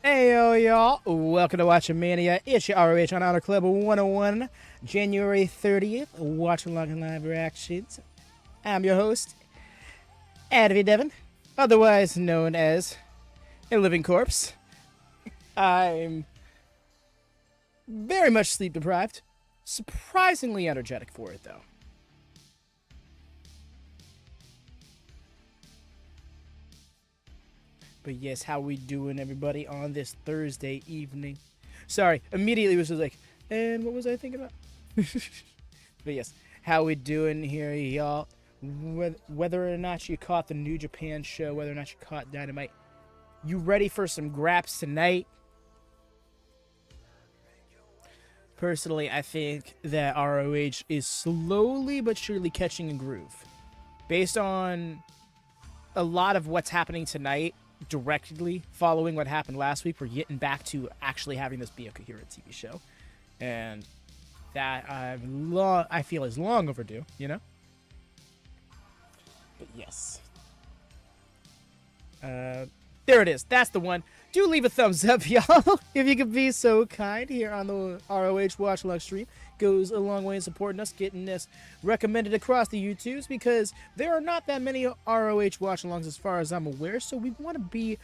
Hey yo y'all, welcome to WatchaMania. It's your ROH on HonorClub 101, January 30th, Watchalong live reactions. I'm your host, Advy Devon, otherwise known as a living corpse. I'm very much sleep deprived, surprisingly energetic for it though. But yes, how we doing, everybody, on this Thursday evening? Sorry, immediately was just like, and what was I thinking about? But yes, how we doing here, y'all? Whether or not you caught the New Japan show, whether or not you caught Dynamite, you ready for some graps tonight? Personally, I think that ROH is slowly but surely catching a groove. Based on a lot of what's happening tonight, directly following what happened last week, we're getting back to actually having this be a coherent TV show, and that I feel is long overdue, you know. But yes, there it is. That's the one. Do leave a thumbs up, y'all, if you could be so kind, here on the ROH Watchalong stream. Goes a long way in supporting us, getting this recommended across the YouTubes, because there are not that many ROH watch-alongs as far as I'm aware, so we want to be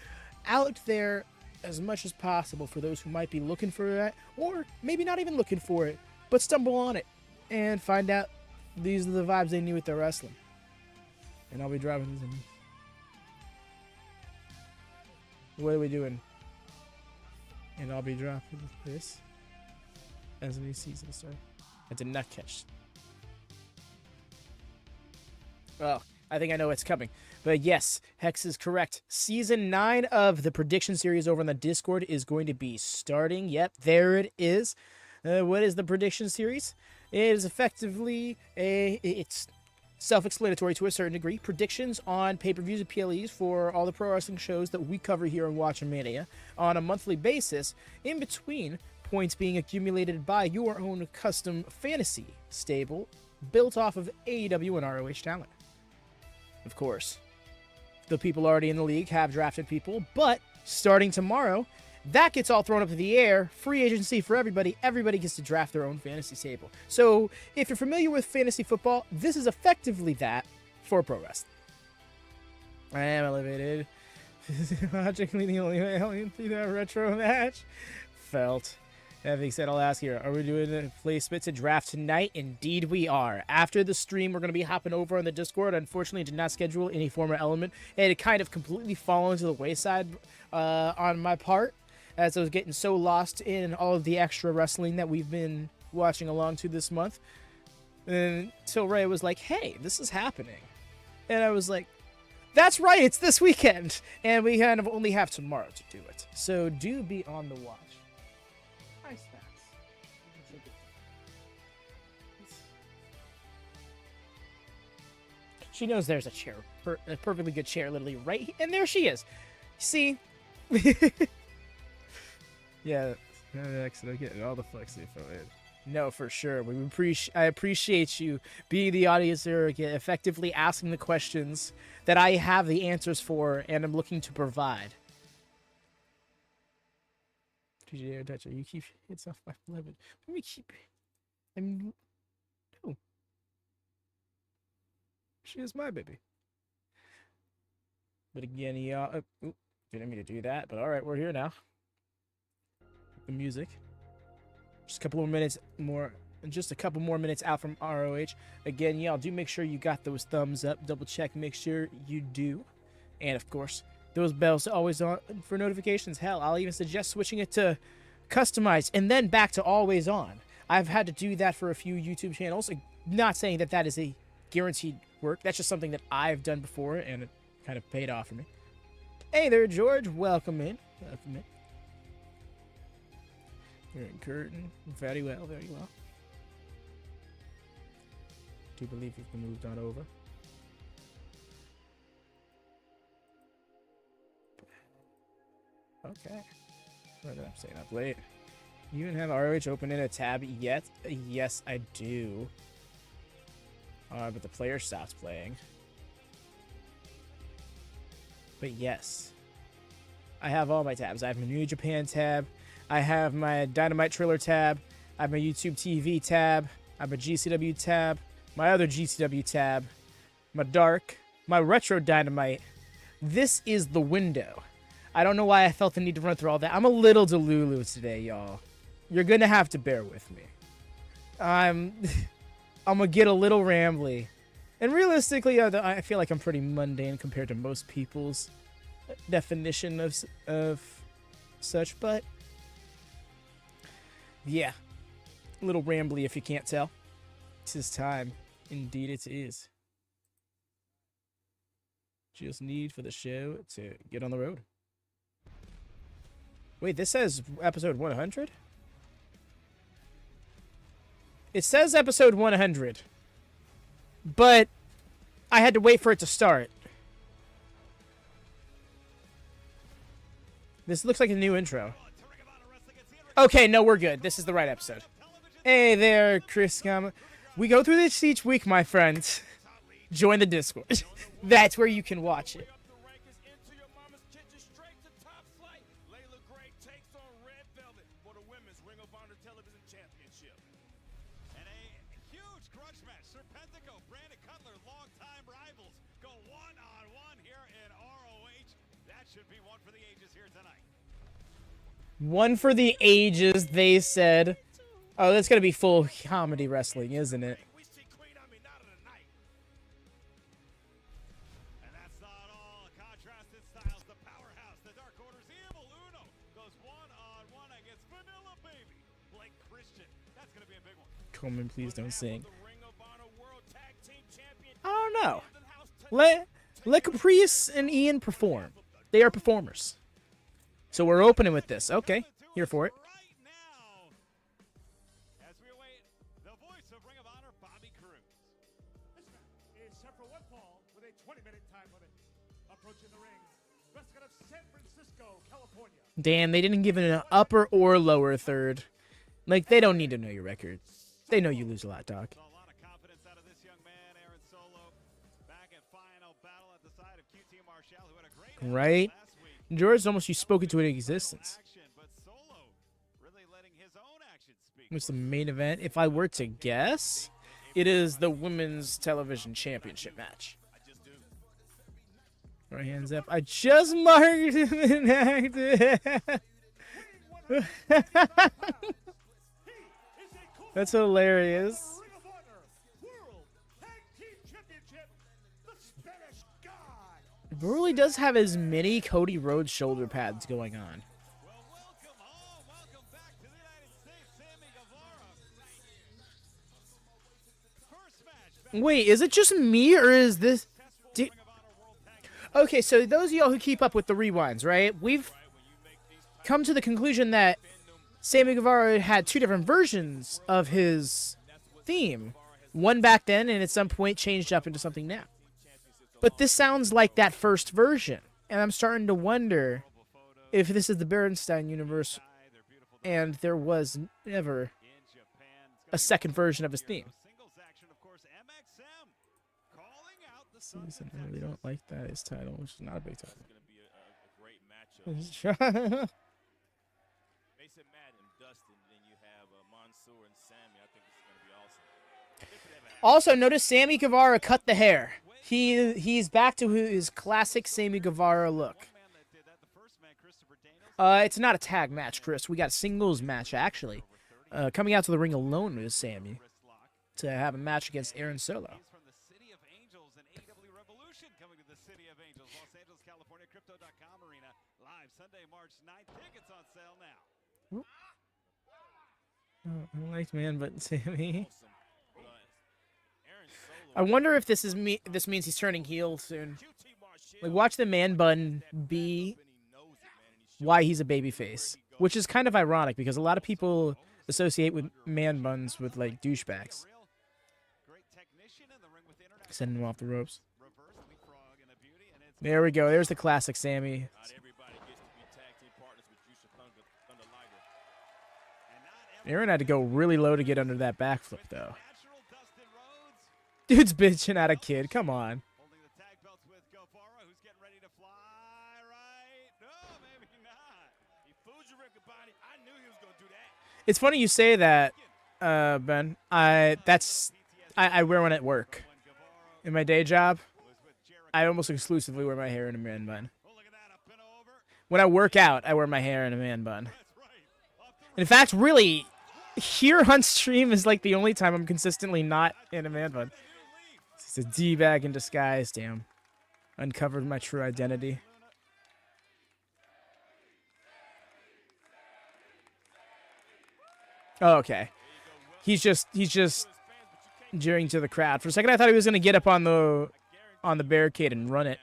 out there as much as possible for those who might be looking for that, or maybe not even looking for it, but stumble on it and find out these are the vibes they need with their wrestling. And I'll be driving these in. What are we doing? And I'll be dropping this as a new season starts. I did not catch. Oh, I think I know what's coming. But yes, Hex is correct. Season 9 of the prediction series over on the Discord is going to be starting. Yep, there it is. What is the prediction series? It is effectively it's self-explanatory to a certain degree. Predictions on pay-per-views and PLEs for all the pro wrestling shows that we cover here on WatchaMania on a monthly basis, in between points being accumulated by your own custom fantasy stable built off of AEW and ROH talent. Of course, the people already in the league have drafted people, but starting tomorrow, that gets all thrown up in the air. Free agency for everybody. Everybody gets to draft their own fantasy stable. So if you're familiar with fantasy football, this is effectively that for pro wrestling. I am elevated. Logically the only way I'll into that retro match. Felt. That being said, I'll ask here, are we doing a placement to draft tonight? Indeed we are. After the stream, we're going to be hopping over on the Discord. Unfortunately, I did not schedule any former element. It had kind of completely fallen to the wayside on my part, as I was getting so lost in all of the extra wrestling that we've been watching along to this month. Until Ray was like, hey, this is happening. And I was like, that's right, it's this weekend. And we kind of only have tomorrow to do it. So do be on the watch. Nice facts. She knows there's a chair, a perfectly good chair, literally right here. And there she is. See? Yeah, excellent. Getting all the flexing from it. No, for sure. I appreciate you being the audience there, effectively asking the questions that I have the answers for and I'm looking to provide. TJ Toucher, you keep hits off my beloved. Let me keep. No. She is my baby. But again, yeah. Didn't mean to do that, but alright, we're here now. The music. Just a couple more minutes more. Just a couple more minutes out from ROH. Again, y'all do make sure you got those thumbs up. Double check, make sure you do. And of course, those bells are always on for notifications. Hell, I'll even suggest switching it to customized and then back to always on. I've had to do that for a few YouTube channels. Not saying that that is a guaranteed work. That's just something that I've done before and it kind of paid off for me. Hey there, George. Welcome in. Welcome in. You're in curtain. Very well, very well. Do believe you've been moved on over. Okay. What did I say? Up late. You even have ROH open in a tab yet? Yes, I do. But the player stops playing. But yes. I have all my tabs. I have my New Japan tab. I have my Dynamite trailer tab. I have my YouTube TV tab. I have my GCW tab. My other GCW tab. My Dark. My Retro Dynamite. This is the window. I don't know why I felt the need to run through all that. I'm a little delulu today, y'all. You're gonna have to bear with me. I'm gonna get a little rambly. And realistically, I feel like I'm pretty mundane compared to most people's definition of such, but yeah, a little rambly if you can't tell. This is time. Indeed it is. Just need for the show to get on the road. Wait, this says episode 100? It says episode 100. But I had to wait for it to start. This looks like a new intro. Okay, no, we're good. This is the right episode. Hey there, Chris. We go through this each week, my friends. Join the Discord. That's where you can watch it. And a huge grudge match. Serpentico, Cutler, longtime rivals, go one-on-one here in ROH. That should be one for the ages here tonight. One for the ages, they said. Oh, that's gonna be full comedy wrestling, isn't it? We see Queen Aminata tonight. And that's not all. Contrasted styles, the powerhouse, the Dark Order's Evil Uno goes one-on-one against Vanilla Baby, Blake Christian. That's gonna be a big one. Coleman, please don't sing. Ring of Honor World Tag Team Champion. I don't know. Let Caprice and Ian perform. They are performers. So we're opening with this. Okay, here for it. Right now, as we await the voice of Ring of Honor, Bobby Cruz. This match is set for one fall with a 20-minute time limit. Approaching the ring, wrestling out of San Francisco, California. Damn, they didn't give it an upper or lower third. Like, they don't need to know your record. They know you lose a lot, dog. A lot of confidence out of this young man, Aaron Solo. Back in final battle at the side of QT Marshall, who had a great Right? last week. George, almost you spoke into an existence. Action, but Solo really letting his own action speak. What's the main event? If I were to guess, it is the Women's Television Championship match. Right hands up. I just marked him an active. That's hilarious. Ring of Honor World Tag Team Championship, the Spanish God. Burley does have as many Cody Rhodes shoulder pads going on. Well, welcome home. Welcome back to the United States, Sammy Guevara. First match. Wait, is it just me or is this... Ring of Honor World Tag Team. Okay, so those of y'all who keep up with the rewinds, right? We've come to the conclusion that Sammy Guevara had two different versions of his theme. One back then and at some point changed up into something now. But this sounds like that first version. And I'm starting to wonder if this is the Bernstein universe and there was never a second version of his theme. Singles action, of course, MXM calling out the Season, I really don't like that his title, which is not a big title. going to be a great matchup. Mason Matt and Dustin, then you have Mansoor and Sammy. I think this is going to be awesome. Also, notice Sammy Guevara cut the hair. He's back to his classic Sammy Guevara look. Man that did that, the first man, Christopher Daniels. It's not a tag match, Chris. We got a singles match, actually. Coming out to the ring alone with Sammy to have a match against Aaron Solo. He's from the City of Angels and AW Revolution coming to the City of Angels, Los Angeles, California, Crypto.com Arena, live Sunday, March 9th. Tickets on sale now. I liked man, but Sammy. Awesome. Aaron Solo. I wonder if this means he's turning heel soon. QT Marshall. Like, watch the man bun be why he's a babyface, which is kind of ironic because a lot of people associate with man buns with like douchebags. Great technician in the ring with internet. Sending him off the ropes. Reverse leapfrog and a beauty, and it's There we go. There's the classic Sammy. not everybody gets to be tag team partners with Juice Thunder Liger. And not Aaron had to go really low to get under that backflip, though. natural Dustin Rhodes Dude's bitching at a kid. Come on. holding the tag belts with Guevara, who's getting ready to fly right No, maybe not. He fooled you, Ricky Bobby. I knew he was going to do that. It's funny you say that, Ben. I wear one at work. In my day job, I almost exclusively wear my hair in a man bun. Oh, look at that. Up and over. When I work out, I wear my hair in a man bun. In fact, really, here on stream is like the only time I'm consistently not in a man bun. It's a D-bag in disguise, damn. Uncovered my true identity. Oh, okay. He's just jeering to the crowd. For a second, I thought he was gonna get up on the barricade and run it.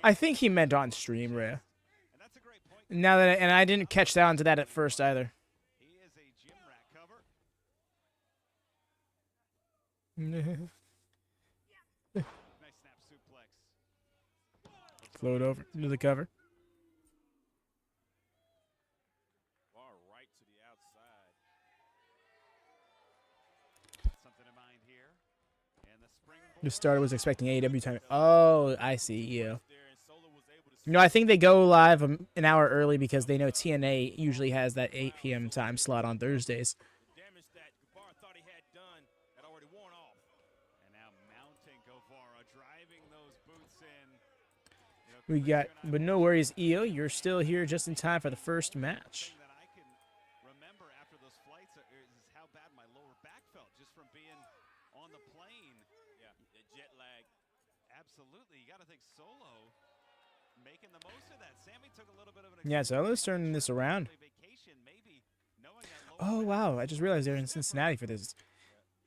I think he meant on stream, Rhea. Now that and I didn't catch on to that at first either. He is a gym rat cover. Nice snap suplex. Float over into the cover. Far right to the outside. Something in mind here. And the springboard. The starter was expecting AEW time. Oh, I see. Yeah. You know, I think they go live an hour early because they know TNA usually has that 8 p.m. time slot on Thursdays. The damage that Guevara thought he had done had already worn off. And now mounting Guevara, driving those boots in. You know, We got, but no worries, EO. You're still here just in time for the first match. thing that I can remember after those flights is how bad my lower back felt just from being on the plane. Yeah, the jet lag. Absolutely. You got to think Solo making the most of that. Sammy took a little bit of an Yeah, so let's turn this around. vacation, maybe knowing that lower Oh, wow. I just realized they're in Cincinnati for this.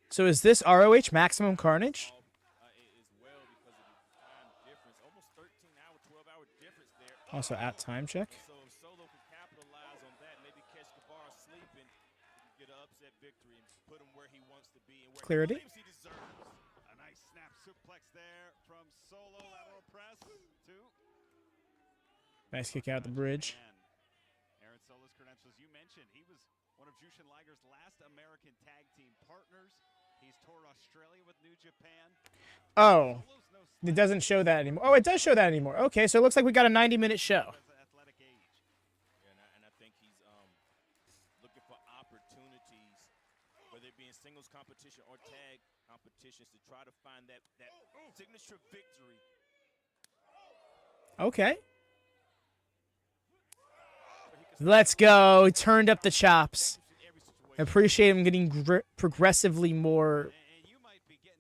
So is this ROH Maximum Carnage? as well because of the time difference. Almost 13-hour, 12-hour difference there. Also at time check. So if Solo can capitalize on that, maybe catch Guevara sleeping, get an upset victory and put him where he wants to be and where Clarity. he believes he deserves. A nice snap suplex there from Solo, lateral press, 2. Nice kick out the bridge. Aaron Solo's credentials, you mentioned, he was one of Jushin Liger's last American tag team partners. He's toured Australia with New Japan. Oh, Solo's no it doesn't show that anymore. Oh, it does show that anymore. Okay, so it looks like we got a 90-minute show. athletic age. And I think he's looking for opportunities, whether it be in singles competition or tag competitions, to try to find that signature victory. Okay. Let's go. Turned up the chops. Appreciate him getting progressively more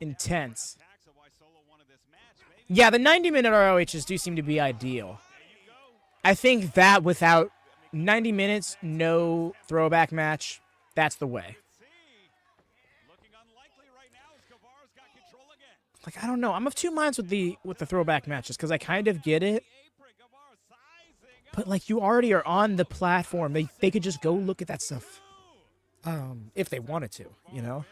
intense. Yeah, the 90-minute ROHs do seem to be ideal. I think that without 90 minutes, no throwback match, that's the way. Like, I don't know. I'm of two minds with the throwback matches because I kind of get it. But, like, you already are on the platform. They could just go look at that stuff if they wanted to, you know?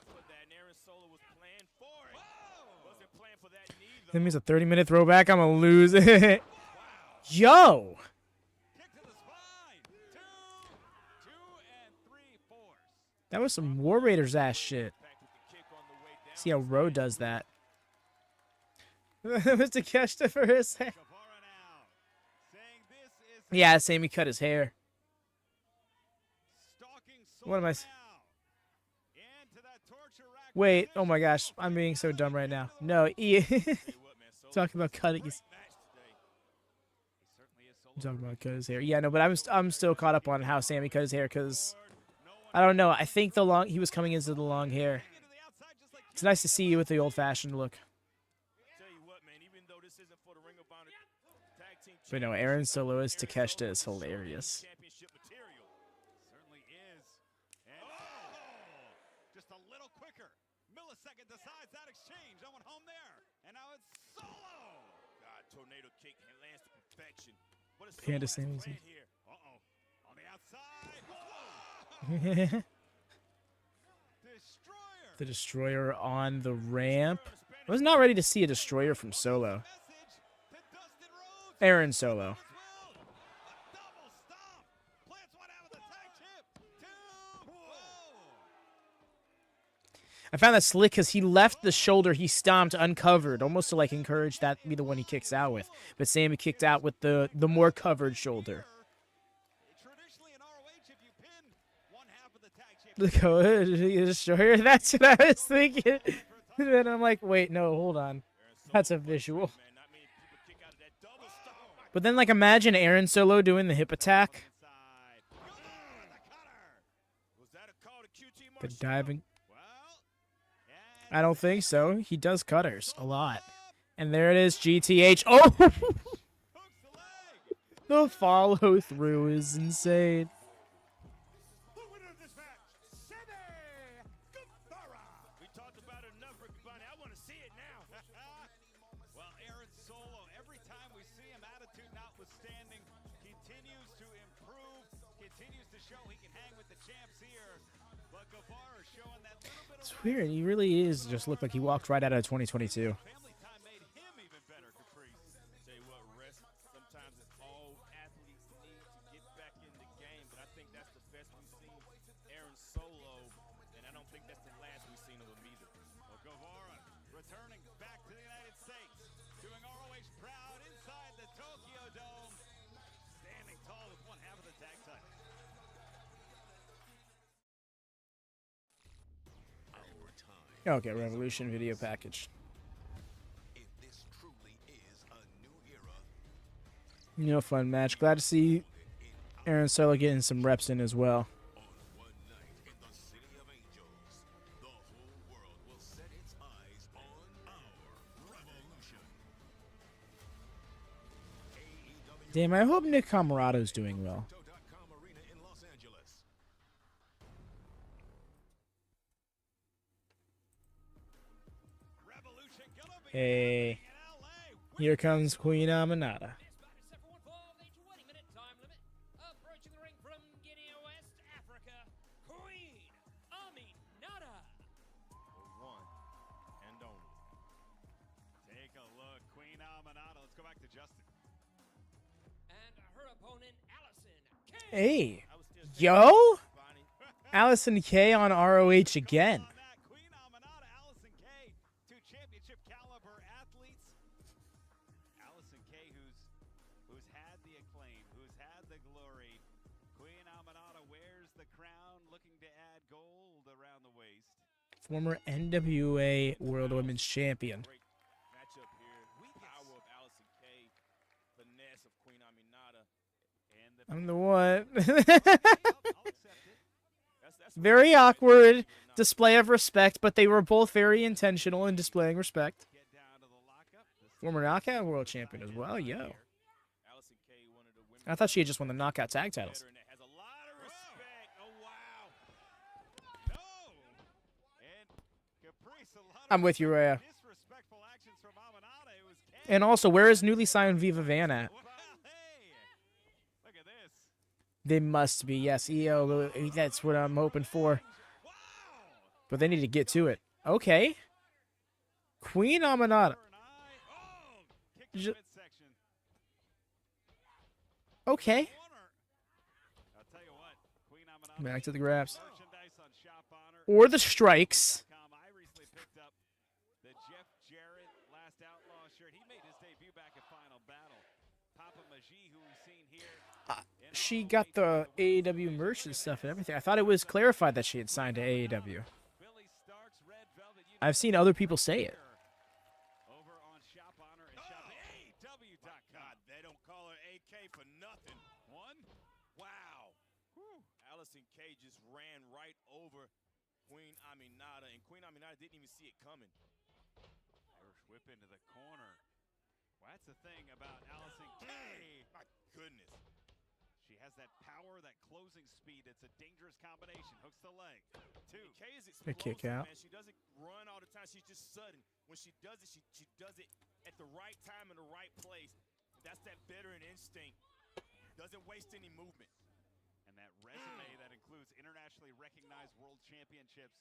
That means a 30-minute throwback. I'm going to lose it. Yo! That was some War Raiders ass shit. See how Ro does that. Mr. Keshta for his hair. Yeah, Sammy cut his hair. What am I? Wait, oh my gosh, I'm being so dumb right now. No, talking about cutting his. Talking about cut his hair. Yeah, no, but I'm still caught up on how Sammy cut his hair because I don't know. I think he was coming into the long hair. It's nice to see you with the old-fashioned look. But no, Aaron Solo's Takeshita is hilarious. Certainly is. And just a little quicker. Millisecond decides that exchange. I went home there. And now it's Solo. God, tornado kick and lands to perfection. What is Panda Solo has Sammy. planned here? On the outside. Destroyer. The Destroyer on the ramp. I was not ready to see a Destroyer from Solo. Aaron Solo. I found that slick because he left the shoulder he stomped uncovered, almost to like encourage that be the one he kicks out with. But Sammy kicked out with the more covered shoulder. Traditionally in ROH, if you pin one half of the tag Look how it destroyer. That's what I was thinking. And then I'm like, wait, no, hold on. That's a visual. But then, like, imagine Aaron Solo doing the hip attack. The diving. I don't think so. He does cutters a lot. And there it is, GTH. Oh! The follow through is insane. The winner of this match, Sammy Guevara. We talked about it enough, Ricky Bonnie. I want to see it now. Well, Aaron Solo, every time we see him, attitude notwithstanding, continues to improve, continues to show he can hang with the champs here. But Guevara showing that little bit of It's weird. He really is just looked like he walked right out of 2022. family time made him even better, Caprice. Tell you what, rest sometimes it's all athletes need to get back in the game, but I think that's the best we've seen Aaron Solo, and I don't think that's the last we've seen of him either. Well, Guevara returning back to the United States, doing ROH proud inside the Tokyo Dome, standing tall with one half of the tag title. Okay, Revolution video package. If this truly is a new era, You know, fun match. Glad to see Aaron Solo getting some reps in as well. on one night in the City of Angels, the whole world will set its eyes on our revolution. AEW Damn, I hope Nick Camarado's doing well. .com arena in Los Angeles. Revolution gonna be Hey, in LA. here comes Queen Aminata. Approaching the ring from Guinea, West Africa, Queen Aminata. One and only. Take a look, Queen Aminata. Let's go back to Justin. And her opponent, Allison K. Hey, I was still yo, Bonnie. Allison K on ROH again. On that, Queen Aminata, Allison K, two championship caliber athletes. Allison K, who's had the acclaim, who's had the glory. Queen Aminata wears the crown, looking to add gold around the waist. Former NWA World Women's Champion. Great matchup here. Power of Allison K, finesse of Queen Aminata. And the I'm the one. I'll accept it. That's Very awkward display of respect, but they were both very intentional in displaying respect. Get down to the lockup. Former Knockout World Champion as well, yo. Allison K, one of the women I thought she had just won the Knockout Tag Titles. veteran that has a lot of respect. Oh wow. No. And Caprice, a lot of I'm with you, Rhea. disrespectful actions from Aminata. It was And also, where is newly signed Viva Van at? Well, hey, look at this. They must be, yes. EO, that's what I'm hoping for. Wow. But they need to get to it. Okay. Queen Aminata. Her and I. Oh, kick in the Ju- midsection. Okay. Corner. I'll tell you what, Queen Aminata. Back to the grabs. Merchandise on Shop Honor. Or the strikes. I recently picked up the Jeff Jarrett Last Outlaw shirt. He made his debut back at Final Battle. Papa Majee, who we've seen here. in She ROH, got the AEW merch and stuff and everything. I thought it was clarified that she had signed to AEW. Billy Starks, Red Velvet. I've seen other people say it. Over on Shop Honor and ShopAEW.com. God, they don't call her AK for nothing. One. Wow. Allison K just ran right over Queen Aminata, and Queen Aminata didn't even see it coming. Irish whip into the corner. Well, that's the thing about Allison K. My goodness. She has that power, that closing speed. It's a dangerous combination. Hooks the leg. Two. And K is A kick explosive, out. man. She doesn't run all the time. She's just sudden. When she does it, she does it at the right time in the right place. That's that veteran instinct. Doesn't waste any movement. And that resume that includes internationally recognized world championships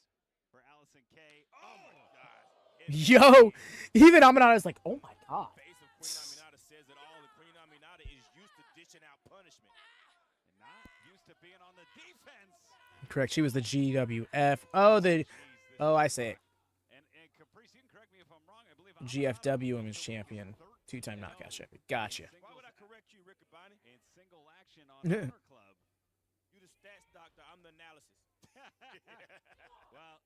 for Allison K. Oh my God. Yo, even Aminata's like, oh my god. The face of Queen Aminata says it all. And Queen Aminata is used to dishing out punishment. And not used to being on the defense. Correct, she was the GWF. Oh, the Oh, I say it. And Caprice, you can correct me if I'm wrong. I believe GFW Women's Champion, 2-time knockout champion. Gotcha. Why would I correct you, Riccaboni? in single action on HonorClub. You the stats doctor, I'm the analysis. Well,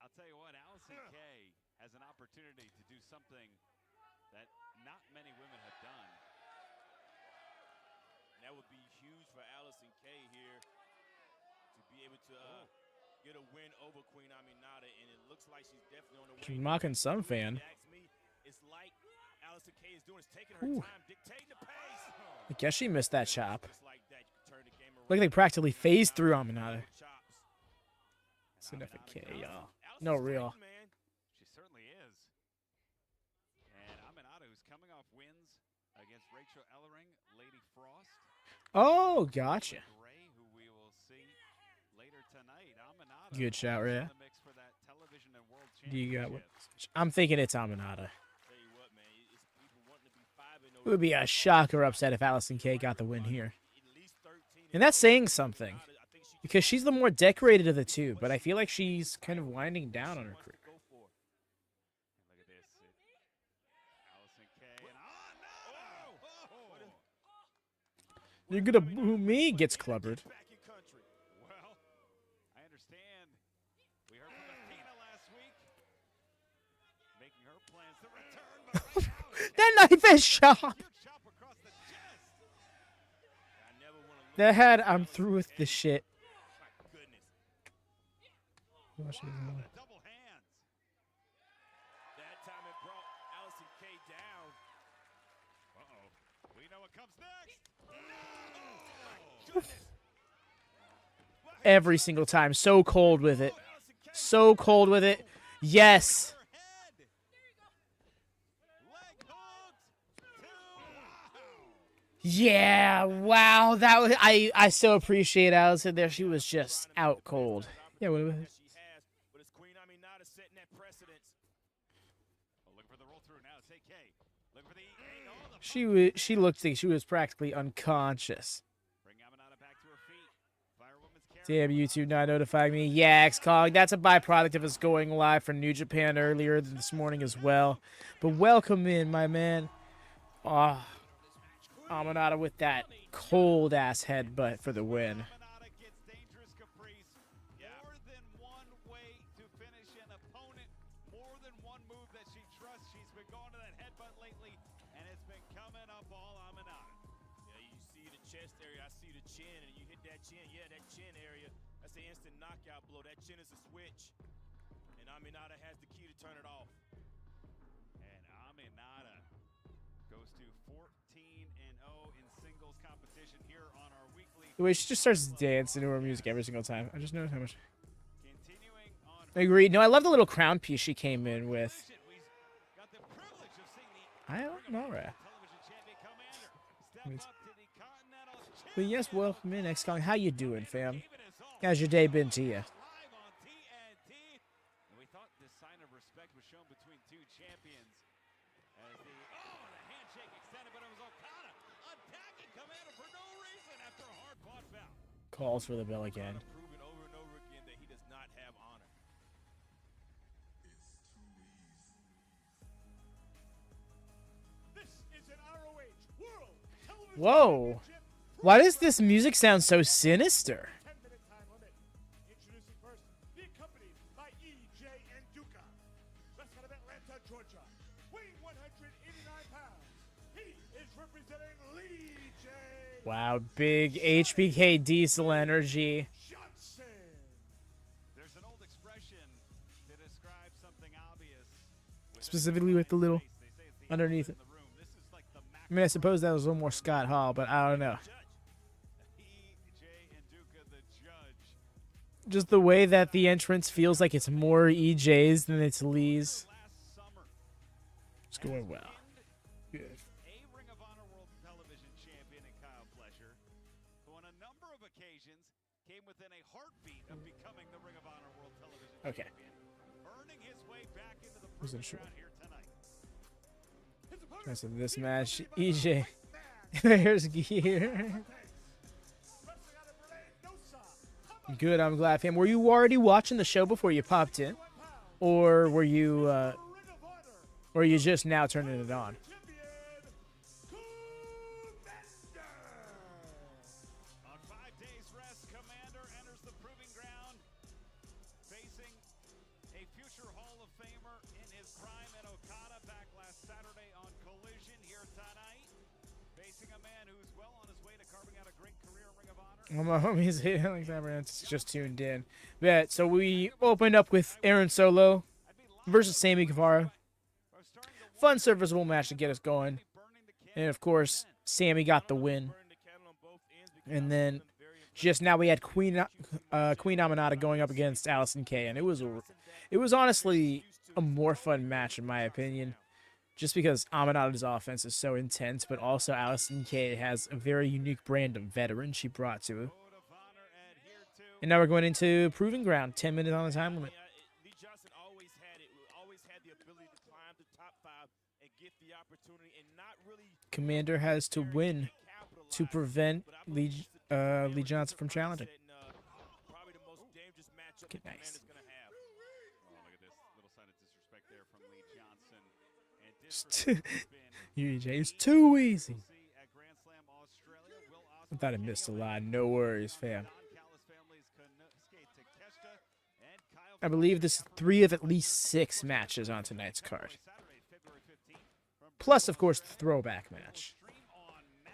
I'll tell you what, Allison Kay has an opportunity to do something that not many women have done. And that would be huge for Allison Kay here to be able to get a win over Queen Aminata, and it looks like she's definitely on the way. She's mocking some fan. If you ask me, it's like Allison Kay is doing is taking her time, dictating the pace. I guess she missed that chop. Just like that, you can turn the game around. Look, they practically phased through Aminata. Chops. Significant K, y'all. Allison's No real. fighting, man. She certainly is. And Aminata, who's coming off wins against Rachel Ellering, Lady Frost, Oh, gotcha. Gray, who we will see later tonight. Aminata Good shout, also in Rhea. the mix for that television and world Do you got what? championships. I'm thinking it's Aminata. Tell you what, man, it's people wanting to be 5-0. It would be a shocker upset if Allison Kay got the win here. At least 13 And that's saying something. I think she Because she's the more decorated of the two, but I feel like she's kind of winding down on her career. go for. Look at this. Allison Kay and Aminata. You're gonna boo me, gets clubbered. Back in country. Well, I understand. We heard from Athena last week, making her plans to return, but right now, That knife is sharp. huge chop across the chest. I never want to look That had, I'm through with the shit. my goodness. Wow, the double hands. That time it brought Allison Kay down. Uh-oh. We know what comes next. Every single time. So cold with it. So cold with it. Yes. Her head. Leg hooks. Two. Yeah. Wow. That was, I so appreciate Allison there. She was just out cold. Yeah. What, She has, but it's Queen Aminata setting that precedence. Well, looking for the roll through now. It's AK. Looking for the she looked like she was practically unconscious. Bring Aminata back to her feet. Firewoman's carry. Damn, YouTube not notifying me. Yeah, Xcog. That's a byproduct of us going live for New Japan earlier this morning as well. But welcome in, my man. Ah, Aminata with that cold ass headbutt for the win. Aminata gets dangerous caprice. More than one way to finish an opponent. More than one move that she trusts. She's been going to that headbutt lately, and it's been coming up all Aminata. Yeah, you see the chest area, I see the chin, and you hit that chin. Yeah, that chin area, that's the instant knockout blow. That chin is a switch. And Aminata has the key to turn it off. And Aminata goes to 14-0 in singles competition here on our weekly. The way she just starts dancing to her music every single time. I just noticed how much. Continuing on. I agree. No, I love the little crown piece she came in with. We got the privilege of seeing the I don't know, Rhea. television champion Komander step Yes. up to the Continental But yes, welcome in, Xcog. How you doing, fam? Even as all How's your day been to you? live on TNT. And we thought this sign of respect was shown between two champions. As the handshake extended, but it was Okada attacking Komander for no reason after a hard-fought bout. Calls for the bell again. Proven over and over again that he does not have honor. This is an ROH World Television Whoa. Championship. Why does this music sound so sinister? 10-minute time limit. Introducing first, the accompanied by EJ and Duca. Wrestling out of Atlanta, Georgia. Weighing 189 pounds. He is representing Lee J. Wow, big HBK diesel energy. Johnson. There's an old expression to describe something obvious. Specifically with the little They say it's the underneath elephant it. in the room. This is like the I mean, I suppose that was a little more Scott Hall, but I don't know. EJ and Duca, the judge. Just the way that the entrance feels like it's more EJ's than it's Lee's. Last summer, It's going well. Good. a Ring of Honor World Television champion in Kyle Fletcher, who on a number of occasions came within a heartbeat of becoming the Ring of Honor World Television Okay. champion, earning his way back into the Wasn't proving sure. ground here tonight. His opponent, Rest of this being match, accompanied by EJ. the White Man. There's gear. Wrestling out of Berlin, Nosa, Good, I'm glad, fam. Were you already watching the show before you popped in? Or were you just now turning it on? On 5 days rest, Komander enters the proving ground, facing a future Hall of Famer in his prime in Okada back last Saturday on Collision here tonight. Facing a man who's well on his way to carving out a great career in Ring of Honor. Well, my homies here, like that, it's just tuned in. Yeah, so we opened up with Aaron Solo versus Sammy Guevara. Fun, serviceable match to get us going. And, of course, Sammy got the win. And then just now we had Queen Aminata going up against Allison Kay. And it was honestly a more fun match, in my opinion. Just because Aminata's offense is so intense, but also Allison Kay has a very unique brand of veteran she brought to it. And now we're going into Proving Ground, 10 minutes on the time limit. Lee Johnson always had the ability to climb the top 5 and get the opportunity and not really. Komander has to win to prevent Lee Johnson from challenging. Probably the most dangerous matchup Okay, that nice. Komander's gonna have. Oh, look at this little sign of disrespect there from Lee Johnson. And disrespect has been UJ is too easy. see at Grand Slam Australia. Will I thought I missed a lot. No worries, fam. I believe this is 3 of at least 6 matches on tonight's card. Plus, of course, the throwback match.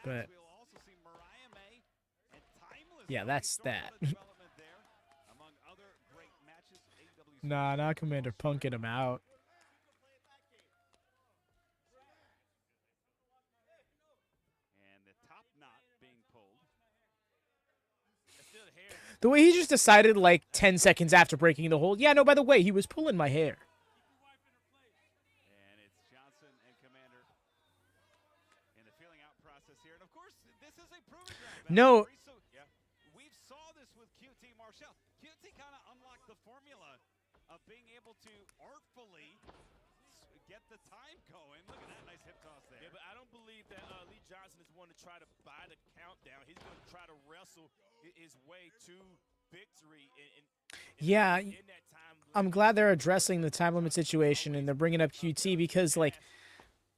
But, yeah, that's that. Nah, not Komander punking him out. And the top knot being pulled. The way he just decided, like, 10 seconds after breaking the hold, yeah, no, by the way, he was pulling my hair. And it's Johnson and Komander in the feeling out process here. And of course, this is a proving ground. No. So, yeah, we've saw this with QT Marshall. QT kind of unlocked the formula of being able to artfully get the time going. Look at that nice hip toss there. Yeah, but I don't believe that Lee Johnson is one to try to buy the countdown. He's going to try to wrestle his way to victory. Yeah, In that time, I'm glad they're addressing the time limit situation and they're bringing up QT because, like,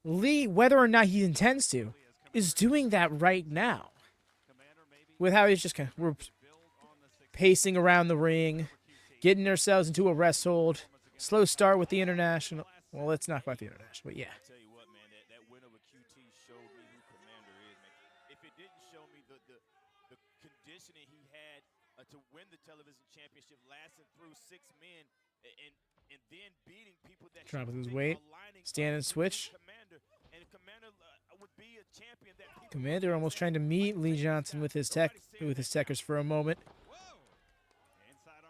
Lee, whether or not he intends to, is doing that right now. With how he's just kind of, we're pacing around the ring, getting ourselves into a rest hold, slow start with the international. Well, it's not quite the international, but yeah. I tell you what, man, that win over QT showed me who Komander is, man. If it didn't show me the conditioning he had to win the television championship, lasting through 6 men, and then beating people that Dropping his think weight, are lining stand up and to switch. beat Komander, and Komander would be a champion that people Komander almost trying to meet Lee Johnson with his techers for a moment.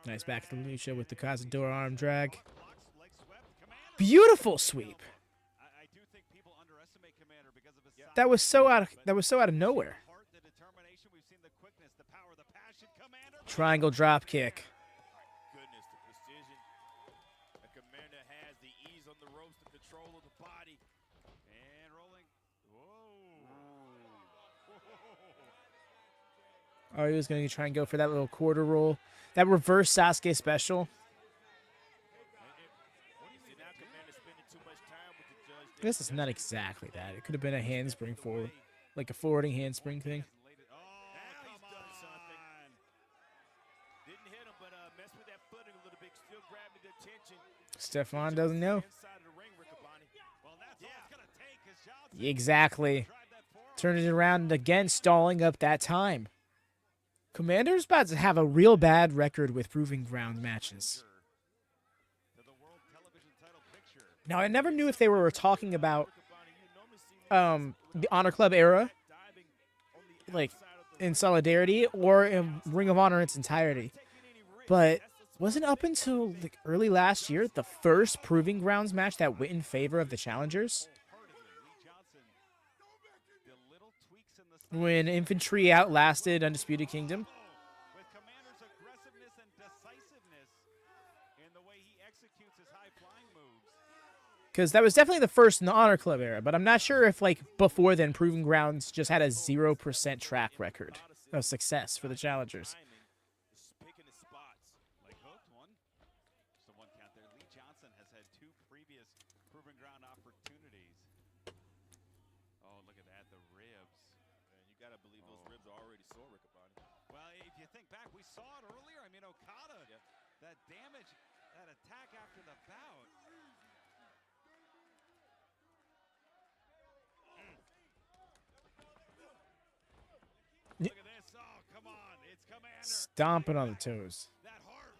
Nice back to Lucha with the Cazador arm drag. Beautiful sweep. I do think people underestimate Komander because of his size. That was so out of nowhere. Heart, the determination. We've seen the quickness, the power, the passion. Komander. Triangle drop kick. goodness, the precision that Komander has, the ease on the ropes, the control of the body. And rolling. Oh, he was going to try and go for that little quarter roll. That reverse Sasuke special. See, now Komander spending too much time with the judge. This is not exactly that. It could have been a handspring forward. Like a forwarding handspring thing. Oh, Now he's come done something. on. Didn't hit him, but messed with that footing a little bit. Still grabbing the attention. Stefan doesn't know. Inside of the ring, Riccaboni. Well, that's all it's going to take is Johnson. Exactly. Drive that forward. Turn it around again, stalling up that time. Komander's about to have a real bad record with proving ground matches. To the world television title picture. Now, I never knew if they were talking about the Honor Club era, like in solidarity, or in Ring of Honor in its entirety. But wasn't up until like early last year the first proving grounds match that went in favor of the challengers? Lee Johnson. The little tweaks in the style. When Infantry outlasted Undisputed Kingdom. With Komander's aggressiveness and decisiveness in the way he executes his high-flying moves. Because that was definitely the first in the Honor Club era, but I'm not sure if, like, before then, Proving Grounds just had a 0% track record of success for the challengers. Just picking the proving ground opportunities. Oh, look at that, the ribs. And you got to believe those ribs are already sore, Riccaboni. Well, if you think back, we saw it earlier. I mean, Okada, that damage, that attack after the bout. Look at this. Oh, come on. It's Komander. Stomping on the toes. That heart.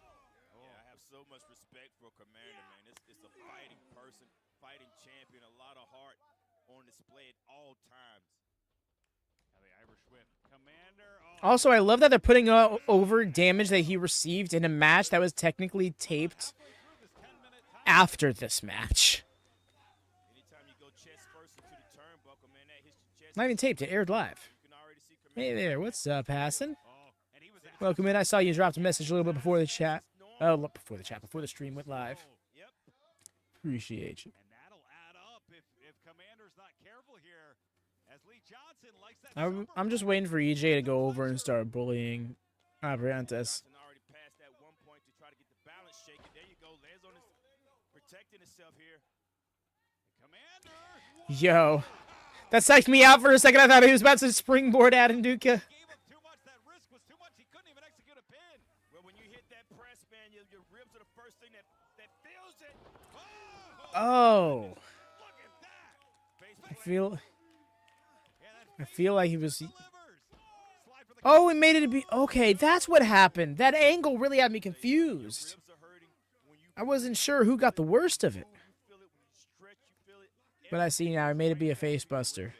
Yeah, I have so much respect for Komander, man. It's a fighting person, fighting champion, a lot of heart on display at all times. Now the Irish whip. Komander. Oh, Also, I love that they're putting over damage that he received in a match that was technically taped this 10-minute time. after this match. Anytime you go chest first into the turnbuckle, man, that hits your chest. Not even taped, it aired live. You can already see Komander. Hey there, what's up, Hassan? Oh, and he was Welcome in. I saw you dropped a message a little bit before the chat. Oh, look, before the stream went live. Yep. Appreciate you. And that'll add up if Commander's not careful here. As Lee Johnson likes that. I'm just waiting for EJ to go over and start bullying Abriantes. Johnson already passed that 1 point to try to get the balance shaken. There you go. Lands on his, protecting himself here. Commander. Yo, that psyched me out for a second. I thought he was about to springboard at Nduka. Gave him too much. That risk was too much. He couldn't even execute a pin. Well, when you hit that press, man, your ribs are the first thing that feels it. Oh, Look at that. I feel like he was. Delivers. Slide for the Oh, it made it to be okay. That's what happened. That angle really had me confused. Ribs are hurting. When you I wasn't sure who got the worst of it, move, you feel it. When you stretch, you feel it. but I see now. I made it be a face buster.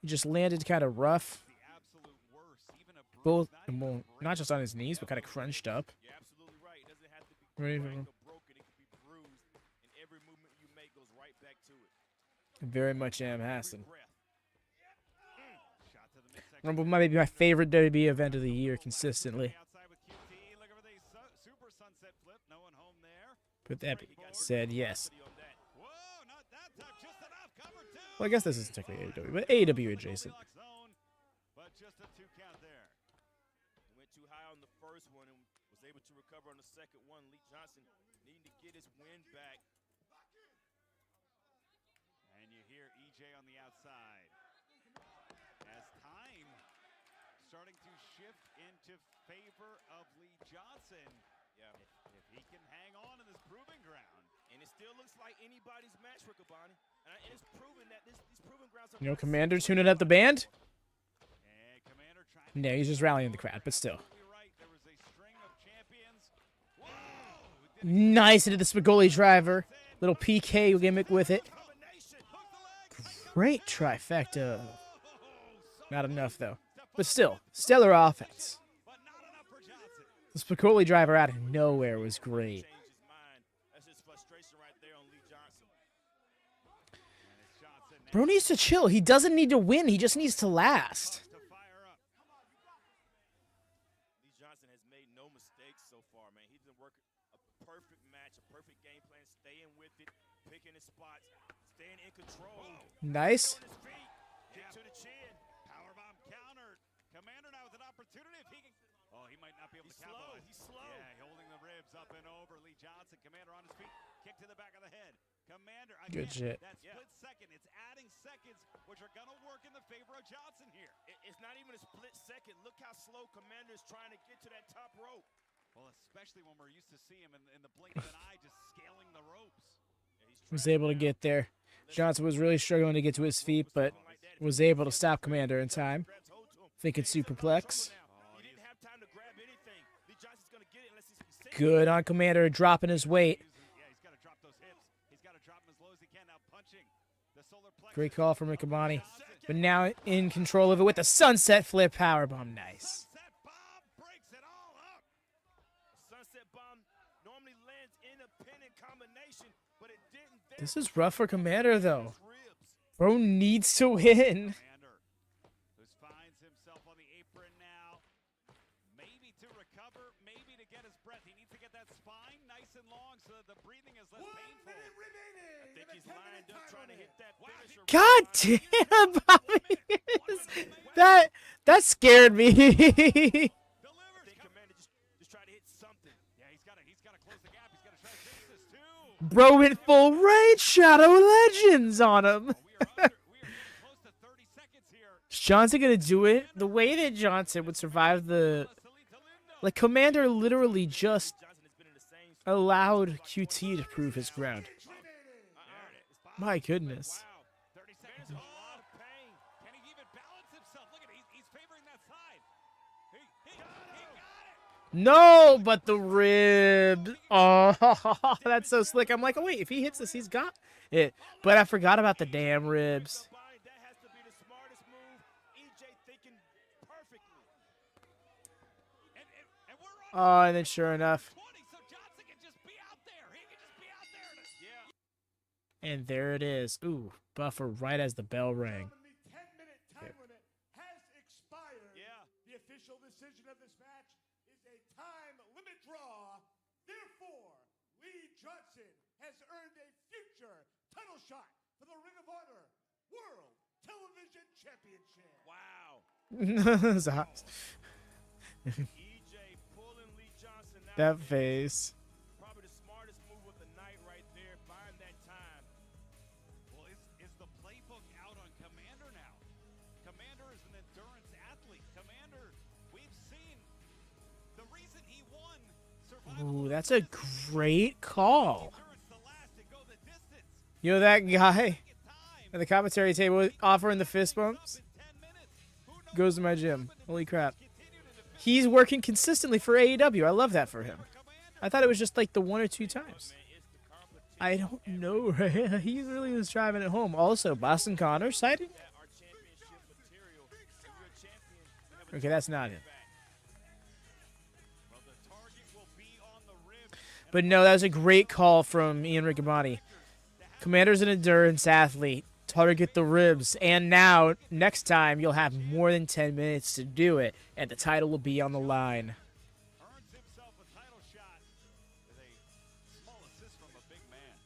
He just landed kind of rough, the absolute worst. Even a both, bruise, well, not just on his knees, but kind of crunched up. You're absolutely right. It doesn't have to be Right, cracked or broken. It can be bruised, and every movement you make goes right back to it. Very much am Hassan. Breath. shot to the midsection. Rumble might be my favorite WWE event of the year consistently. Outside with QT. Look over the super sunset flip. No one home there. With that being said, yes. On that. Whoa, not that time. Just enough. Cover two. Well, I guess this isn't technically AEW, but AEW adjacent. Goldilocks zone, but just a 2 count there. Went too high on the first one and was able to recover on the second one. Lee Johnson needing to get his wind back. And you hear EJ on the outside. As time starting to shift into favor of Lee Johnson. Yeah. If he can hang on in this proving ground. And it still looks like anybody's match, Riccaboni. And it's proven that these proving grounds are You know, Commander tuning up the band? And Komander trying No, he's just rallying the crowd, but still. Absolutely right. There was a string of champions. Whoa! Nice into the Spagoli driver. Little PK gimmick with it. Combination. Hook the leg. Great trifecta. Not enough, though. But still, stellar offense. But not enough for Johnson. The Spagoli driver out of nowhere was great. Change his mind. That's his frustration right there on Lee Johnson. And it's Johnson now Bro needs to chill. He doesn't need to win. He just needs to last. to fire up. Lee Johnson has made no mistakes so far, man. He's been working a perfect match, a perfect game plan, staying with it, picking his spots, staying in control. Nice. On his feet, get to the chin. Powerbomb countered. Commander now with an opportunity if he can. Oh, he might not be able He's to slow. capitalize. He's slow. Yeah, holding the ribs up and over. Lee Johnson, Commander on his feet. Kick to the back of the head. Commander Good again. shit. That split second. It's adding seconds, which are gonna work in the favor of Johnson here. It's not even a split second. Look how slow Komander is trying to get to that top rope. Well, especially when we're used to see him in the blink of an eye, just scaling the ropes. Yeah, he's Was trying able to get there. Johnson was really struggling to get to his feet, but was able to stop Commander in time. grabs hold to him. Thinking superplex. He didn't have time to grab anything. Lee Johnson's gonna get it unless he's single. Good on Commander, dropping his weight. Yeah, he's got to drop those hips. He's got to drop them as low as he can. Now punching the solar plexus. Great call from Riccaboni. But now in control of it with the sunset flip powerbomb. Nice. Sunset bomb breaks it all up. Sunset bomb normally lands in a pin and combination, but it didn't. There. This is rough for Commander, though. His ribs. Bro needs to win. Commander, who finds himself on the apron now. Maybe to recover, maybe to get his breath. He needs to get that spine nice and long so that the breathing is less painful. I think he's lined up trying to hit that finisher. God damn, Bobby. That scared me. Delivers. I think Komander just tried to hit something. Yeah, he's got to close the gap. He's got to try to fix this too. Bro went full Raid Shadow Legends on him. We are close to 30 seconds here. Is Johnson gonna do it? The way that Johnson would survive the... Like, Komander literally just allowed QT to prove his ground. My goodness. Wow. 30 seconds, a lot of pain. Can he even balance himself? Look at it. He's favoring that side. He got it. No, but the rib. Oh, that's so slick. I'm like, oh, wait, if he hits this, he's got it. But I forgot about the damn ribs. Combined, that has to be the smartest move. EJ thinking perfectly. And we're on Oh, and then sure enough. 20, so Johnson can just be out there. He can just be out there. Yeah. And there it is. Ooh, buffer right as the bell rang. The 10-minute time limit has expired. Yeah. The official decision of this match is a time limit draw. Therefore, Lee Johnson has earned a future title shot for the Ring of Honor World Television Championship. Wow. EJ pulling Lee Johnson out. That face. Probably the smartest move of the night right there, buying that time. Well, is the playbook out on Komander now? Komander is an endurance athlete. Komander, we've seen the reason he won Survival. Ooh, that's a great call. Endurance to last and go the distance. You know that guy Take time. at the commentary table offering the fist bumps? 10 minutes. Who knows Goes to my gym. Holy crap. continue to defend He's working consistently for AEW. I love that for him. Komander? I thought it was just like the 1 or 2 times. Man, it's the competition. I don't know. He really was driving it home. Also, Boston Connor sighting? Our championship material. If you're a champion, you never Okay, that's not it. Well, the target will be on the rib. But no, that was a great call from Ian Riccaboni. Commander's an endurance athlete. Target the ribs. And now, next time, you'll have more than 10 minutes to do it. And the title will be on the line. Earns himself a title shot with a small assist from a big man.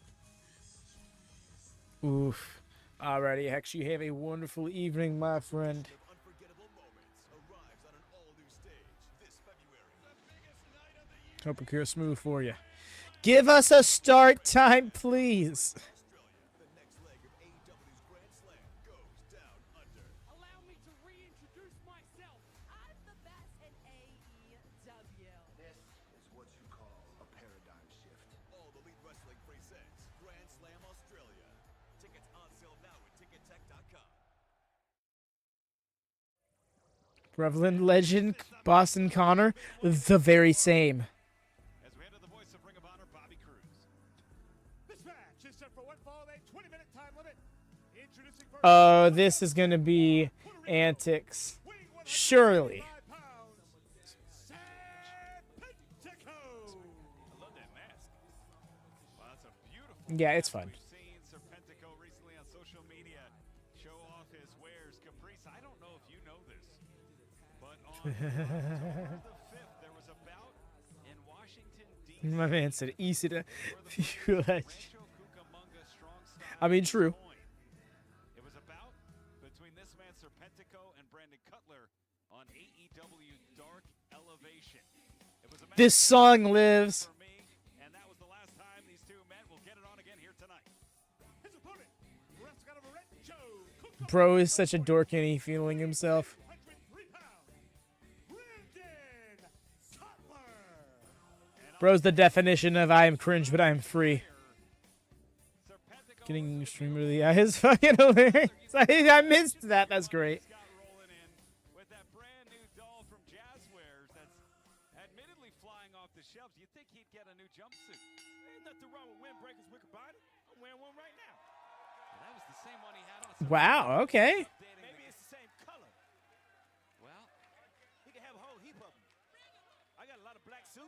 Oof. Alrighty, Hex, you have a wonderful evening, my friend. Unforgettable moments arrives on an all-new stage this February. Hope it goes smooth for you. Give us a start time, please. The next leg of AEW's Grand Slam goes down under. Allow me to reintroduce myself. I'm the best in AEW. This is what you call a paradigm shift. All Elite Wrestling presents Grand Slam Australia. Tickets on sale now at tickettech.com. Prevalent legend, Boston Connor, the very same. As we head to the voice of Ring of Honor, Bobby Cruz. This match is set for what followed a 20-minute time limit. Introducing first, Oh, this is going to be antics. weighing 185 Surely. pounds, Serpentico. I love that mask. Wow, that's a beautiful Yeah, it's mask. fun. We've seen Serpentico recently on social media show off his wares. Caprice, I don't know if you know this, but on October the 5th, there was a bout in Washington, D.C. My man said easy to for the Rancho Cucamonga Strong Style I mean, true. coin. It was a bout between this man Serpentico and Brandon Cutler on AEW Dark Elevation. It was a match This song lives. for me, and that was the last time these two met. We'll get it on again here tonight. His opponent, wrestling out of Rancho Cucamonga, Bro is such a dork and he feeling himself. 103 pounds, Brandon Cutler. Bro's the definition of I am cringe, but I am free. Serpentico Getting streamer to the eye is fucking hilarious. I missed that. That's great. got rolling in with that brand new doll from Jazzwares that's admittedly flying off the shelves. You'd think he'd get a new jumpsuit. Ain't nothing wrong with windbreakers with Komander. I'm wearing one right now. That was the same one he had on. Wow, okay. Maybe it's the same color. Well, He can have a whole heap of them. I got a lot of black suits.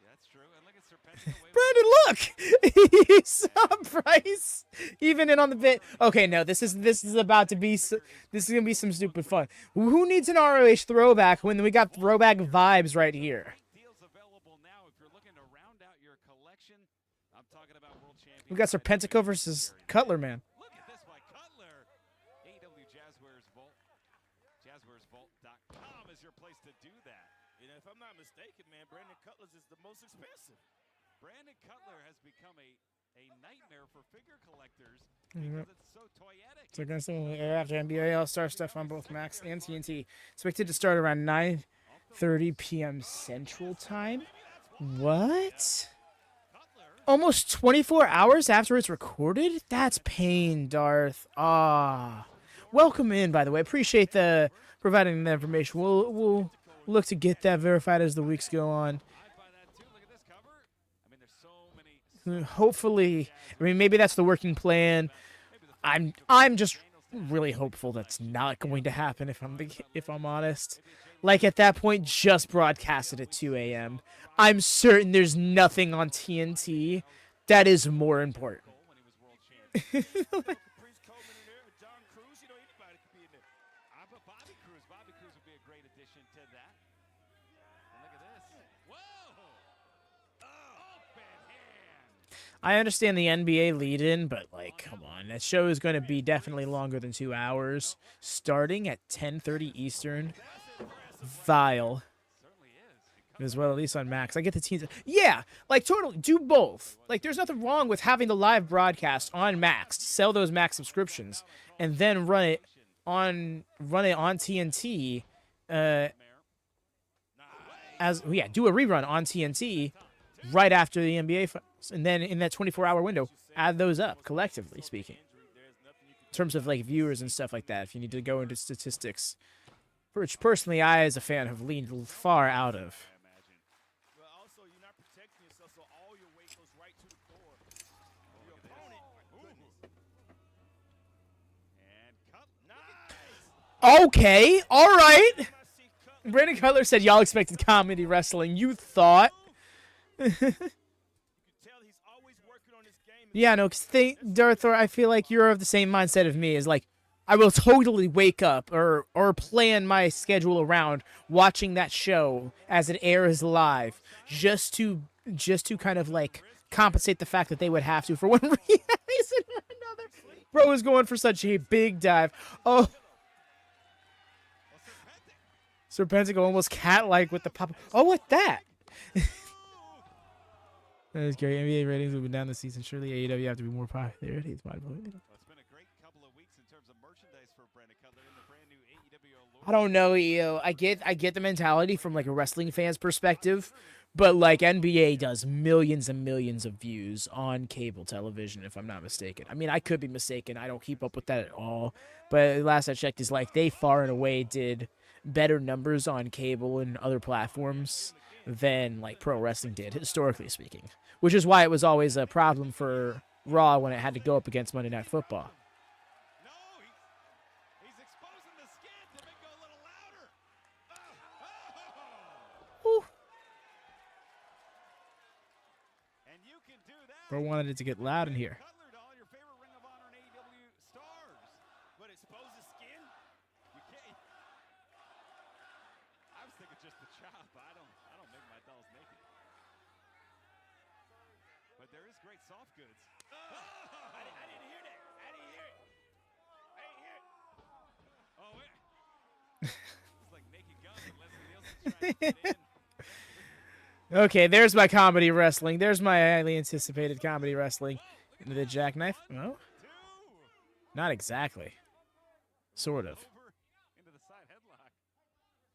yeah, that's true. And look at Serpentico. Brandon, look! He saw Bryce even in on the bit. Okay, no, this is about to be this is gonna be some stupid fun. Who needs an ROH throwback when we got throwback vibes right here? Deals available now if you're looking to round out your collection. I'm talking about World Champion. We got Serpentico versus Cutler, man. Look at this by Cutler. AEW Jazzwares Vault. Jazzwaresvault.com is your place to do that. You know, if I'm not mistaken, man, Brandon Cutler's is the most expensive. Brandon Cutler has become a nightmare for figure collectors Mhm. because it's so toyetic. So we're going to after NBA All-Star stuff on both Max and TNT. Expected to start around 9:30 p.m. Central Time. What? Almost 24 hours after it's recorded? That's pain, Darth. Ah. Welcome in, by the way. Appreciate the providing the information. We'll look to get that verified as the weeks go on. I'd buy that too. Look at this cover. I mean, there's so many. Hopefully, I mean, maybe that's the working plan. I'm just really hopeful that's not going to happen if I'm honest. Like at that point, just broadcast it at 2 a.m. I'm certain there's nothing on TNT that is more important. When he was world champion. Caprice Coleman in there, John Cruz. You know, anybody could be in there. I put Bobby Cruz. Bobby Cruz would be a great addition to that. And look at this. Whoa! Open hand. I understand the NBA lead-in, but like, come on, that show is going to be definitely longer than 2 hours, starting at 10:30 Eastern. Vile. Certainly is. As well, at least on Max. I get the teams. Yeah, like totally do both. Like there's nothing wrong with having the live broadcast on Max, sell those Max subscriptions, and then run it on TNT. Do a rerun on TNT right after the NBA finals, and then in that 24-hour window, add those up collectively speaking. In terms of like viewers and stuff like that, if you need to go into statistics, which personally I as a fan have leaned far out of. But also, you're not protecting yourself, so all your weight goes right to the core. Your opponent. And cut. Nice. Okay, all right. Brandon Cutler said y'all expected comedy wrestling. You thought. You can tell he's always working on his game. Yeah, no, because Darthor, I feel like you're of the same mindset of me. Is like, I will totally wake up or plan my schedule around watching that show as it airs live, just to kind of like compensate the fact that they would have to for one reason or another. Bro is going for such a big dive. Oh, Serpentico almost cat-like with the pop. Oh, what that? That is great. NBA ratings will be down this season. Surely AEW have to be more popular. It's my point. Well, it's been a great couple of weeks in terms of merchandise for Brandon Cutler in the brand new AEW Allure. I don't know, EO. I get the mentality from like a wrestling fan's perspective, but like NBA does millions and millions of views on cable television, if I'm not mistaken. I mean, I could be mistaken. I don't keep up with that at all. But last I checked is like they far and away did better numbers on cable and other platforms than like pro wrestling did, historically speaking. Which is why it was always a problem for Raw when it had to go up against Monday Night Football. No, he's exposing the skin to make it go a little louder. Whew. And you can do that. Bro wanted it to get loud in here. Cutler to all your favorite Ring of Honor and AEW stars. But expose the skin? You can't. I was thinking just the chop. I don't make my dolls naked. But there is great soft goods. I didn't hear that. I didn't hear it. I didn't hear it. Oh, wait. It's like Naked Gun with Leslie Nielsen trying to get in. Okay, there's my comedy wrestling. There's my highly anticipated comedy wrestling. Into the jackknife? No? Not exactly. Sort of. Over into the side headlock.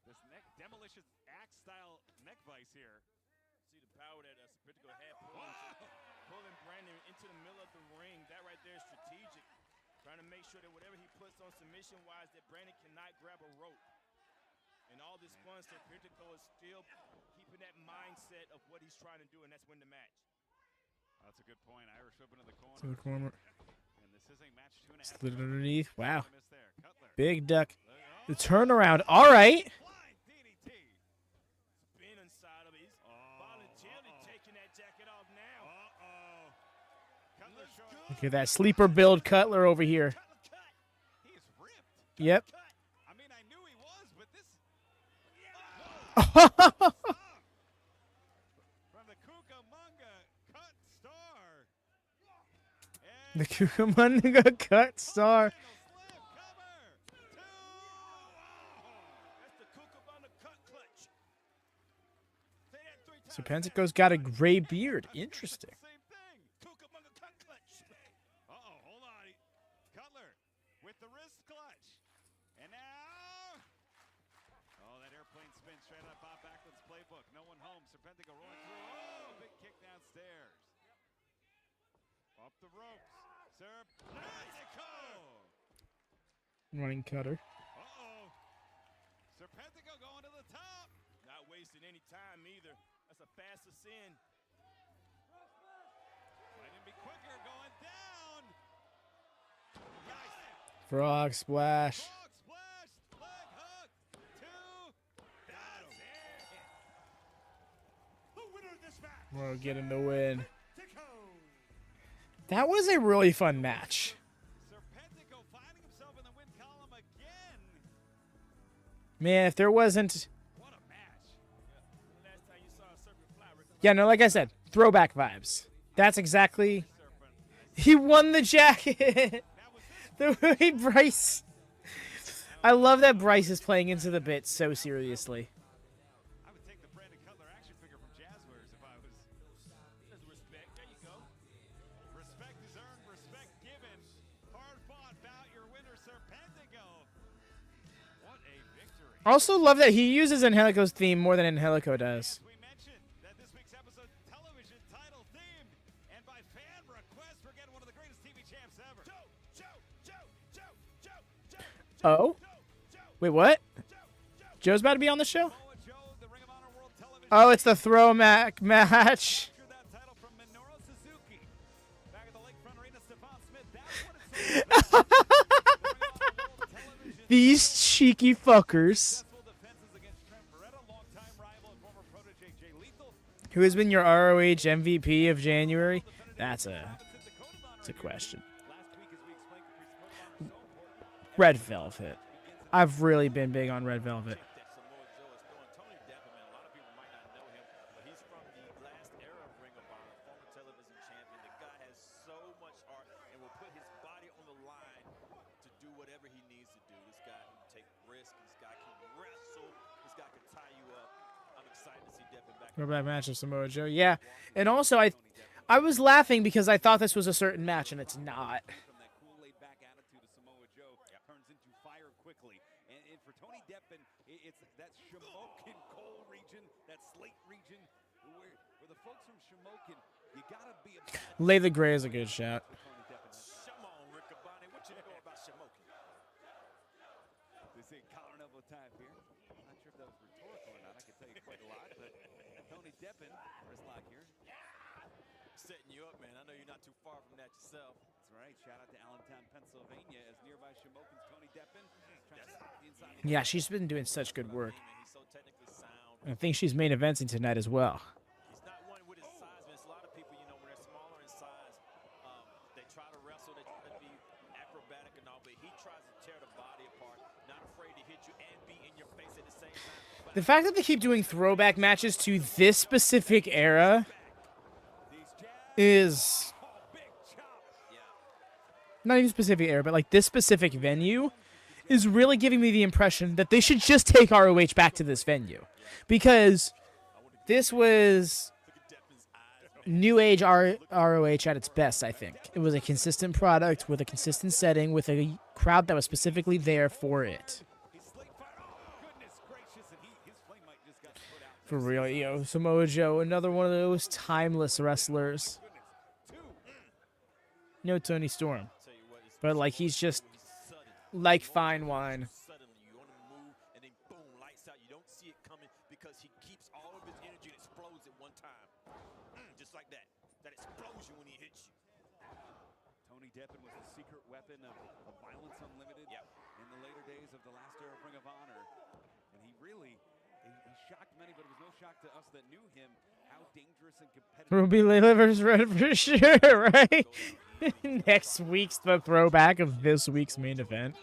This neck demolition axe style neck vice here. See the power that Serpentico had pulling Brandon into the middle of the ring. That right there is strategic. Trying to make sure that whatever he puts on submission-wise, that Brandon cannot grab a rope. And all this fun, Serpentico is still keeping that mindset of what he's trying to do, and that's win the match. That's a good point. Irish whip into the corner. To the corner. And this is a match 2.5. Slid it underneath. Wow. Miss there. Cutler. Big duck. The turnaround. All right. Flying DDT. Spin inside of it. He's voluntarily taking that jacket off now. Cutler showing. Look at that sleeper build Cutler over here. Cutler cut. He is ripped. Yep. Cut. I mean, I knew he was, but this. From the Cucamonga cut star. The Cucamonga cut star. Final slip cover. That's the Cucamonga cut clutch. Say that 3 Serpentico's got a gray beard. Interesting. Same thing. Uh-oh, hold on. Cutler with the wrist clutch. And now... Oh, that airplane spin straight out of Bob Backlund's playbook. No one home. Serpentico rolling through. Oh, big kick downstairs. Up the ropes. Serpentico! Running cutter. Uh-oh. Serpentico going to the top. Not wasting any time either. That's a fast ascend. Might even be quicker going down. Nice. Frog splash. Frog splash. Leg hook. Two. That's it. The winner of this match. We're getting the win. Serpentico. That was a really fun match. Serpentico finding himself in the win column again. Man, if there wasn't... What a match. Last time you saw a serpent fly, Rick, Yeah, no, like I said, throwback vibes. That's exactly... He won the jacket! The way Bryce... I love that Bryce is playing into the bit so seriously. I would take the Brandon Cutler action figure from Jazzwares if I was. there's respect. There you go. Respect is earned, respect given. Hard fought bout, your winner, Serpentico. What a victory. Also love that he uses Angelico's theme more than Angelico does. As we mentioned, that this week's episode television title themed, and by fan request, we're getting one of the greatest TV champs ever. Oh? Wait, what? Joe's about to be on the show? Samoa Joe, the Ring of Honor World Television Oh, it's the throwback match. captured that title from Minoru Suzuki. Back at the Lakefront Arena, Stephon Smith. That's what it's all about. Television These cheeky fuckers. successful defenses against Trent Beretta, longtime rival and former protege Jay Lethal. Who has been your ROH MVP of January? That's a question. Last week, as we explained, Caprice Code Honor is so important. Red Velvet. I've really been big on Red Velvet. That Samoa Joe is throwing. Tony Deppen, man, a lot of people might not know him, but he's from the last era of Ring of Honor, former television champion. The guy has so much heart and will put his body on the line to do whatever he needs to do. This guy can take risks. This guy can wrestle. This guy can tie you up. I'm excited to see Deppen back. Throwback match of Samoa Joe. Yeah. And also, I was laughing because I thought this was a certain match, and it's not. From that cool laid-back attitude of Samoa Joe turns into fire quickly. And for Tony Deppen, it's that Shamokin coal region, that slate region, where the folks from Shamokin, you gotta be a Leila Gray is a good shot. Tony Deppen. Come on, Riccaboni. What you know about Shamokin? They say collar and elbow tie here. I'm not sure if that was rhetorical or not. I can tell you quite a lot, but Tony Deppen, wrist lock here. Setting you up, man. I know you're not too far from that yourself. That's right. Shout out to Allentown, Pennsylvania, as nearby Shamokin's Tony Deppen trying to stop the inside. Yeah, she's been doing such good work. Man, he's so technically sound. I think she's main eventing tonight as well. He's not one with his size, man. There's a lot of people, you know, when they're smaller in size, they try to wrestle, they try to be acrobatic and all, but he tries to tear the body apart, not afraid to hit you and be in your face at the same time. But The fact that they keep doing throwback matches to this specific era is not even specific era, but like this specific venue is really giving me the impression that they should just take ROH back to this venue, because this was new age ROH at its best. I think it was a consistent product with a consistent setting with a crowd that was specifically there for it. For real, yo, Samoa Joe, another one of those timeless wrestlers. No Tony Storm, but like he's just like fine wine. suddenly you want to move and then boom, lights out. You don't see it coming because he keeps all of his energy and explodes at one time. Just like that. That explosion when he hits you. Tony Deppen was the secret weapon of Violence Unlimited in the later days of the last era of Ring of Honor. And he really, he shocked many, but it was no shock to us that knew him how dangerous and competitive. Ruby Leila versus Red for sure, right? Next week's the throwback of this week's main event.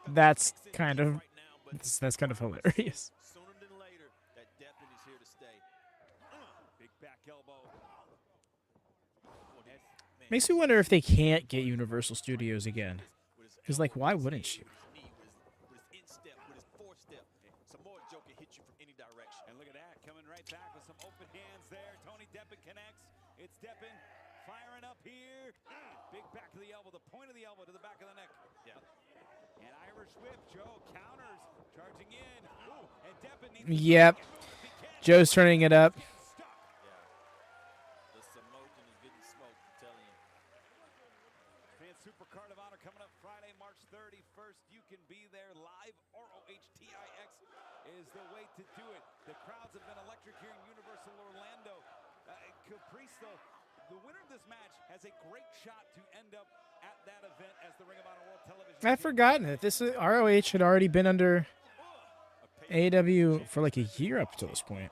That's kind of hilarious. Sooner than later, that Deppen is here to stay. Big back elbow. Makes me wonder if they can't get Universal Studios again. Because like, why wouldn't you? With his instep, with his forestep, Samoa Joe can hit you from any direction. And look at that, coming right back with some open hands there. connects. It's Deppen firing up here. Big back to the elbow, the point of the elbow to the back of the neck. Yeah. And Irish whip, Joe counters, charging in. Ooh, and Deppen needs Yep. Joe's turning it up. The Samoan is getting smoked, I'm telling you. Man, Super Card of Honor coming up Friday, March 31st. You can be there live. ROHTIX is the way to do it. The crowds have been electric here in Universal Orlando. Caprice, though, the winner of this match has a great shot to end up at that event as the Ring of Honor World Television. I've forgotten that this ROH had already been under AEW for like a year up to this point.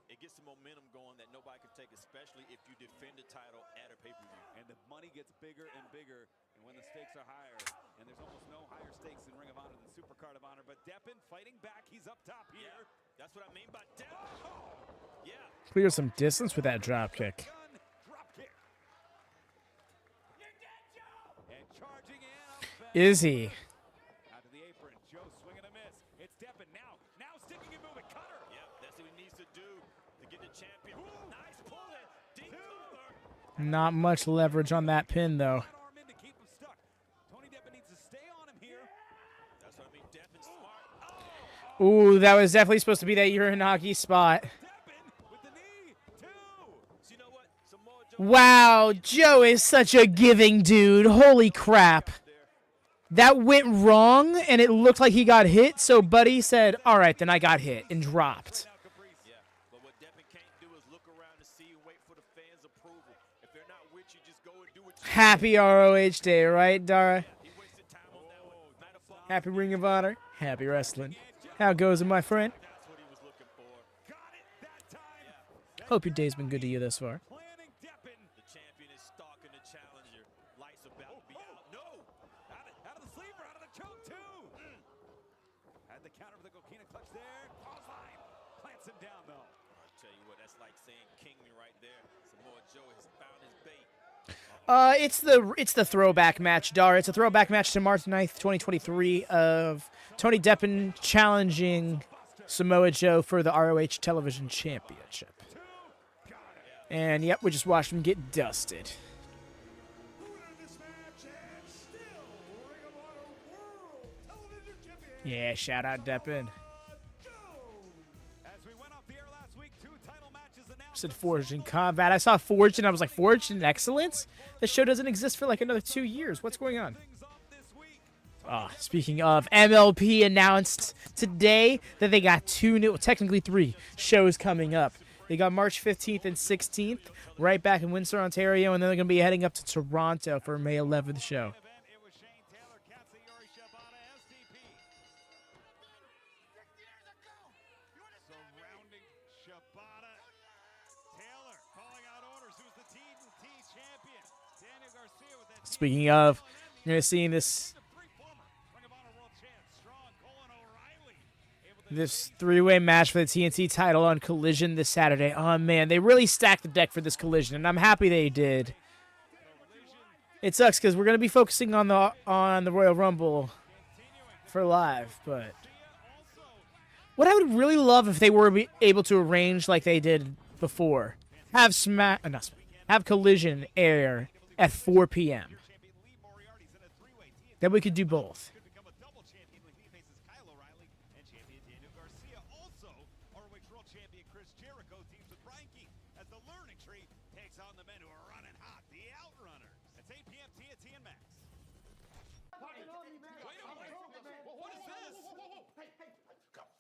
It gets the momentum going that nobody can take, especially if you defend the title at a pay-per-view. And the money gets bigger and bigger, and when the stakes are higher, and there's almost no higher stakes in Ring of Honor than Super Card of Honor. But Deppen fighting back, he's up top here. Yeah, that's what I mean by Deppen. Yeah. Clear some distance with that drop kick. Drop kick. And charging in. Is he? Out to the apron, Joe swinging a miss. It's Deppen now sticking and moving. Cutter. Yep, that's what he needs to do to get the champion. Nice pull in. Deep cover. Not much leverage on that pin, though. That arm in to keep him stuck. Tony Deppen needs to stay on him here. That's what I mean. Deppen's smart. Ooh, that was definitely supposed to be that Uranagi spot. Deppen with the knee. Two. So you know what? Samoa Joe Wow, Joe is such a giving dude. Holy crap. That went wrong, and it looked like he got hit, so Buddy said, all right, then I got hit, and dropped. Yeah, but what Deppen can't do is look around and see and wait for the fans' approval. If they're not with you, just go and do what you Happy ROH Day, right, Dara? He wasted time on that one. Matter of fact, Happy Ring of Honor. Happy wrestling. How goes it, my friend? that's what he was looking for. Got it that time. Hope your day's been good to you thus far. Planning Deppen. The champion is stalking the challenger. Lights about to be out. No! Out of the sleeper, out of the choke, too. Had the counter with the Gokina clutch there. Clothesline. Plants him down, though. I'll tell you what, that's like saying king me right there. Samoa Joe has found his bait. It's the throwback match, Dara. It's a throwback match to March 9th, 2023 of Tony Deppen challenging Samoa Joe for the ROH Television Championship. And yep, we just watched him get dusted. Yeah, shout out Deppen. As we went off the air last week, 2 title matches announced. Said Forged in Combat. I saw Forged and I was like, Forged in Excellence? This show doesn't exist for like another 2 years. What's going on? Things off this week. Speaking of, MLP announced today that they got 2 new, technically 3 shows coming up. They got March 15th and 16th right back in Windsor, Ontario, and then they're going to be heading up to Toronto for a May 11th show. Event, it was Shane Taylor, Katsuyori Shibata, STP. Surrounding Shibata. Taylor calling out orders. Who's the TNT champion? Daniel Garcia with that. Speaking of, you're going to see this The 3 former Ring of Honor World Champs, Strong, Colin O'Reilly. this 3-way match for the TNT title on Collision this Saturday. Oh, man, they really stacked the deck for this Collision, and I'm happy they did. It sucks because we're going to be focusing on the Royal Rumble for live, but what I would really love if they were able to arrange like they did before, have have Collision air at 4 p.m. Then we could do both. Could become a double champion when he faces Kyle O'Reilly and champion Daniel Garcia. Also, ROH World Champion Chris Jericho teams with Brian Keith as the Learning Tree takes on the men who are running hot, the Outrunners. It's 8 p.m. TNT and Max. Wait a minute. What is this? Hey, come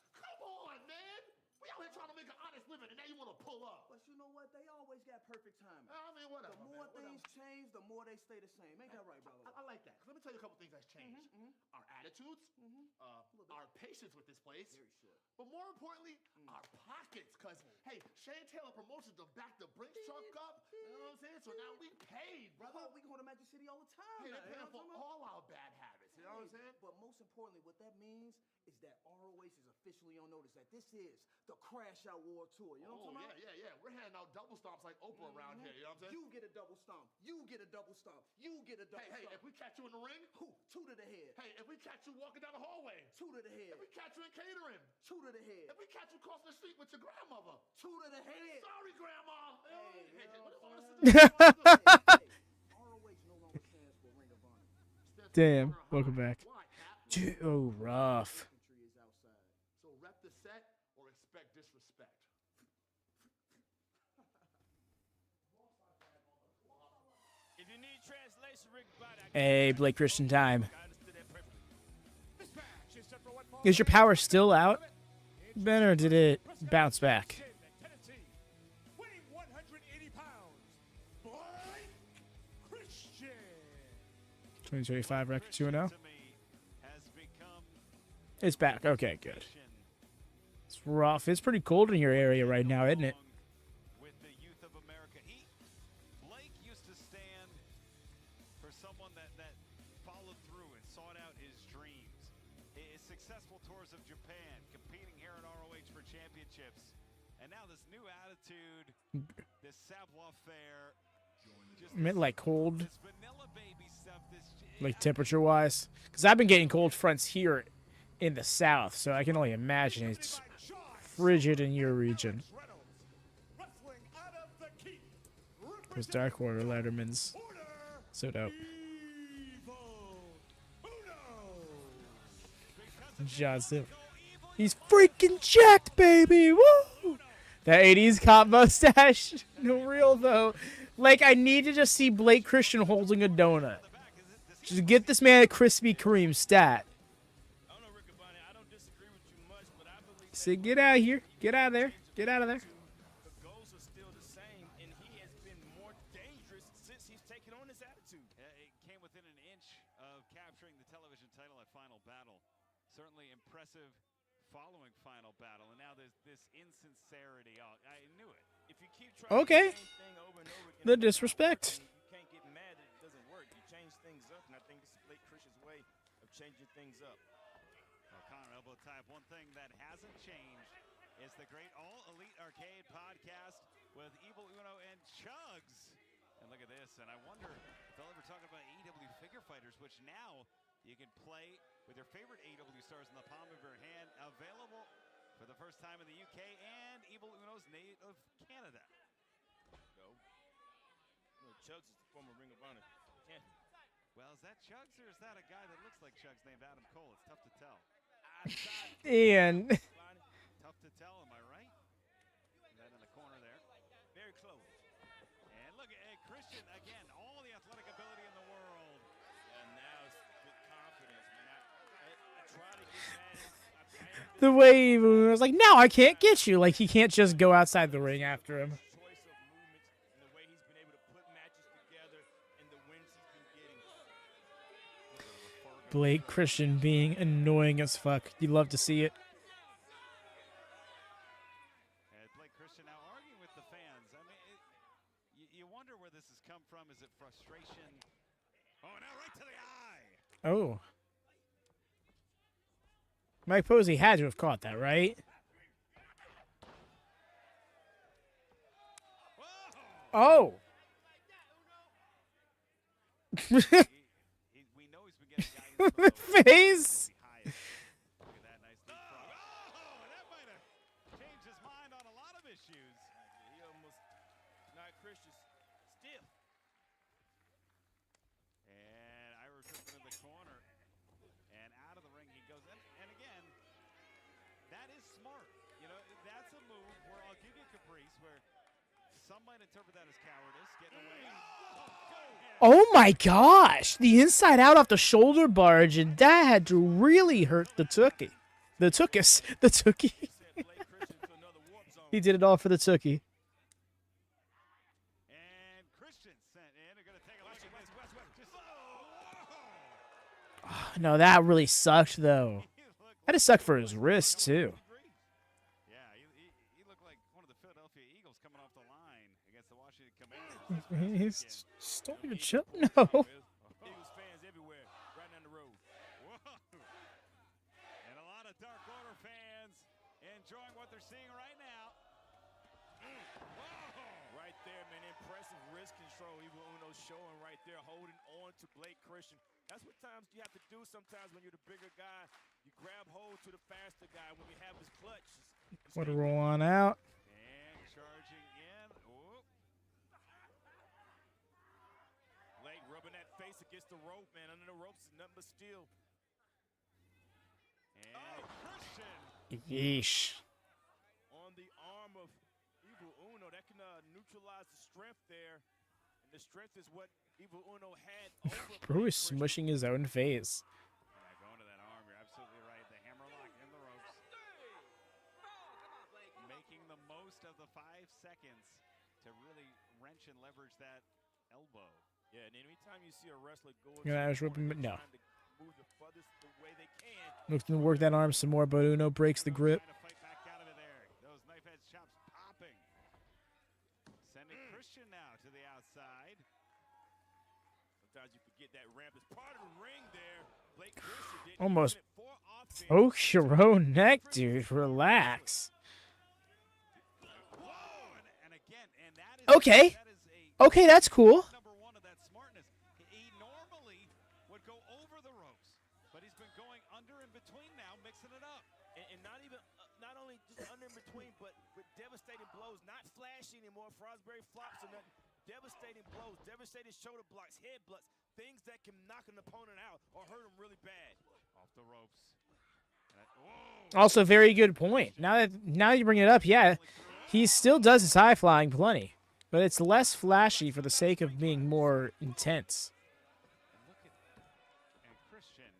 on, man. We out here trying to make an honest living, and now you want to pull up. But you know what? They always got perfect timing. I mean, whatever. The more man, things change, the more they stay the same. Ain't that right, brother? I like that. 'Cause let me tell you a couple things that's changed. Our attitudes, our patience with this place, Very short. but more importantly, our pockets. Because, hey, Shane Taylor Promotions to back the Brinks truck up. You know what I'm saying? So now we paid, brother. We go to Magic City all the time. Hey, now, they're you know paying what for I'm talking about? all our bad habits. You know what I'm saying? But most importantly, what that means is that ROH is officially on notice that this is the Crash Out World Tour. You know what I'm Oh, talking about? yeah. We're handing out double stomps like Oprah around here. You know what I'm saying? You get a double stomp. You get a double stomp. You get a double Hey, stomp. if we catch you in the ring, Who? $2 to the head. Hey, if we catch you walking down the hallway. 2 to the head. If we catch you in catering. 2 to the head. If we catch you crossing the street with your grandmother. 2 to the head. Sorry, Grandma. Hey, Hey, yo, what son. is this? ROH no longer stands for Ring of Honor. Damn. Welcome back. Why, Cap? Dude, oh, rough. Infantry is outside. So rep the set or expect disrespect. If you need translation, Rick Body, Hey, Blake Christian time. I understood that perfectly. This match is set for one fall. Is your power still out, Ben, or did it bounce back? Tennessee, weighing 180 pounds, Blake Christian. 2025 record 2-0. To me has become It's back. Okay, good. mission It's rough. It's pretty cold in your area right now, isn't it? with the youth of America. Blake used to stand for someone that followed through and sought out his dreams. His successful tours of Japan, competing here in ROH for championships, and now this new attitude, this savoir-faire, just I meant like cold, this vanilla baby stuff. like temperature wise. Because I've been getting cold fronts here in the south, so I can only imagine it's frigid in your region. Wrestling out of the key. Those Dark Order Lettermans. Order So dope. Evil Uno. Johnson. He's freaking jacked, baby! Woo! That 80s cop mustache. No real, though. Like, I need to just see Blake Christian holding a donut. Just get this man a Krispy Kreme stat. I don't know, Rick Body, I don't disagree with you much, but I believe Say, get out of here. Get out of there. Get out of there. the goals are still the same, and he has been more dangerous since he's taken on this attitude. It came within an inch of capturing the television title at Final Battle. Certainly impressive following Final Battle, and now there's this insincerity. Oh, I knew it. If you keep trying Okay. the same thing over and over again, The disrespect. you can't get mad that it doesn't work. You change things up, and I think this is Blake Christian's way of changing things up. Connor elbow type. One thing that hasn't changed is the great All Elite Arcade podcast with Evil Uno and Chugs. And look at this, and I wonder if they'll ever talk about AEW figure fighters, which now you can play with your favorite AEW stars in the palm of your hand. Available for the first time in the UK and Evil Uno's native Canada. You know, Chugs is the former Ring of Honor champion. Well, is that Chugs or is that a guy that looks like Chugs named Adam Cole? It's tough to tell. And Tough to tell, am I right? That in the corner there. Very close. And look at Christian again, all the athletic ability in the world. And now it's with confidence, man. I try to get mad. the way he was like, no, I can't get you. Like, he can't just go outside the ring after him. Choice of movements and the way he's been able to put matches together and the wins he's been getting. Blake Christian being annoying as fuck. You love to see it. And Blake Christian now arguing with the fans. I mean, you wonder where this has come from. Is it frustration? Oh, now right to the eye. Oh. Mike Posey had to have caught that, right? Oh. We know he's been getting guidance from The the face. highest. Look at that nice leap frog. Oh, that might have changed his mind on a lot of issues. He almost knocked Christian stiff. And Ira tripping in the corner. And out of the ring he goes. And again, that is smart. You know, that's a move where I'll give you Caprice, where some might interpret that as cowardice, getting away. Oh my gosh. The inside out off the shoulder barge, and that had to really hurt the Tookie. The Tookus. The Tookie. Sent Blake Christian to another warp zone. He did it all for the Tookie. And Christian sent in. They're going to take a look at this. Just, No, that really sucked, though. he looked That just sucked for his wrist, too. Yeah, he looked like one of the Philadelphia Eagles coming off the line against the Washington Commanders. He's starting to chill. No. Eagles fans everywhere, right down the road. Whoa. And a lot of Dark Order fans enjoying what they're seeing right now. Whoa. Right right there, man. Impressive wrist control. Evil Uno showing right there, holding on to Blake Christian. That's what times you have to do sometimes when you're the bigger guy. You grab hold to the faster guy when you have his clutch. What a roll on out. And charging in. Whoop. Blake rubbing that face against the rope, man. Under the ropes is nothing but steel. And Christian Yeesh. On the arm of Evil Uno, that can neutralize the strength there. And the strength is what Evil Uno had over Bro Blake is Christian. smushing his own face. Yeah, going to that arm. You're absolutely right. The hammerlock in the ropes. Making the most of the 5 seconds to really wrench and leverage that elbow. Yeah, and anytime you see a wrestler go Yeah, I was into the ripping, corner, but no. trying to move the furthest the way they can. Looks to work that arm some more, but Uno breaks the grip. Trying to fight back out of it there. Those knife edge chops popping. Sending Christian now to the outside. Sometimes you forget that ramp is part of the ring there. Blake Christian didn't Almost use it for offense. poke your own neck, dude. Relax. Whoa! And again, and that is Okay. that is Okay, that's cool. number one of that smartness. He normally would go over the ropes, but he's been going under and between now, mixing it up. And not even, not only just under in between, but with devastating blows, not flashy anymore. Frosbury flops or nothing. Devastating blows, devastating shoulder blocks, head blocks, things that can knock an opponent out or hurt him really bad. Off the ropes. Whoa! Also, very good point. Now you bring it up, yeah, he still does his high flying plenty, but it's less flashy for the sake of being more intense. And look at and Christian.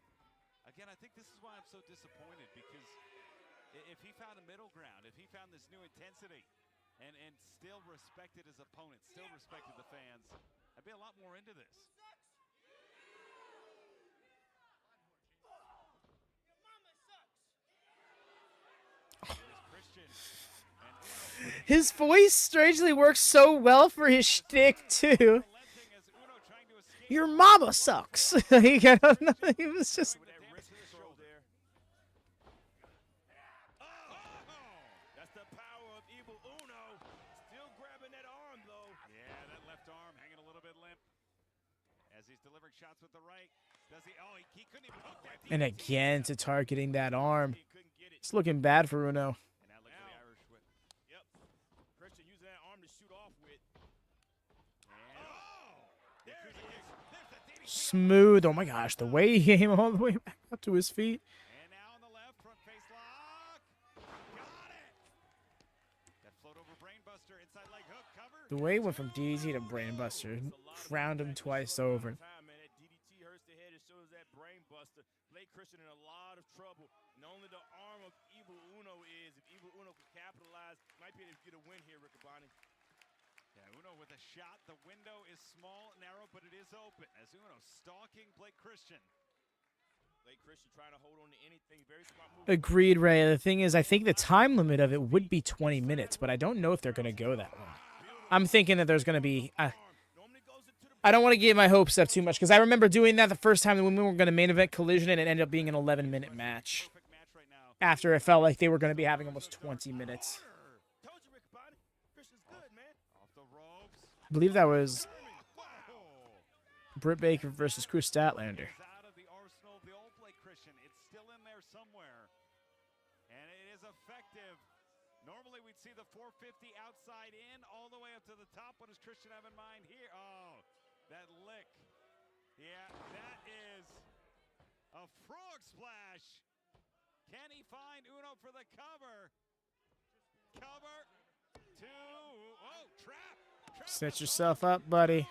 Again, I think this is why I'm so disappointed, because if he found a middle ground, if he found this new intensity and still respected his opponent, still respected the fans, I'd be a lot more into this. Christian and Uno His voice strangely works so well for his shtick too. relenting as Uno trying to escape. Your mama sucks. He was just. With that wrist control there. That's the power of Evil Uno. Still grabbing that arm, though. Yeah, that left arm hanging a little bit limp as he's delivering shots with the right. Does he? Oh, he couldn't even hook that. And again to targeting that arm. He couldn't get it. It's looking bad for Uno. And now look at the Irish whip. Yep. Christian using that arm to shoot off with. And there it is. There's the DDT. Smooth. Oh my gosh, the way he came all the way back up to his feet. And now on the left, front face lock. Got it. That float over brainbuster, inside leg hook, cover. The way he went from DDT to Brainbuster, crowned him twice over. Time, man. That DDT hurts the head as soon as that brain buster. Blake Christian in a lot of trouble. And only the arm of Evil Uno is. If Evil Uno can capitalize, might be able to get a win here, Riccaboni. Yeah, Uno with a shot. The window is small, narrow, but it is open. As Uno stalking Blake Christian. Blake Christian trying to hold on to anything. Very smart move. Agreed, Ray. The thing is, I think the time limit of it would be 20 minutes, but I don't know if they're going to go that long. I'm thinking that there's going to be... Normally goes into the I don't want to get my hopes up too much, because I remember doing that the first time when we were going to main event Collision, and it ended up being an 11-minute match. Perfect match right now. After it felt like they were going to be having almost 20 minutes. Told you, Riccaboni. Christian's good, man. Off the ropes. I believe that was Whoa. Britt Baker versus Chris Statlander. Is out of the arsenal of the old Blake Christian. It's still in there somewhere. And it is effective. Normally we'd see the 450 outside in all the way up to the top. What does Christian have in mind here? Oh, that lick. Yeah, that is a frog splash. Can he find Uno for the cover? Cover. Two. Oh, trap. Trap. Set yourself up, buddy.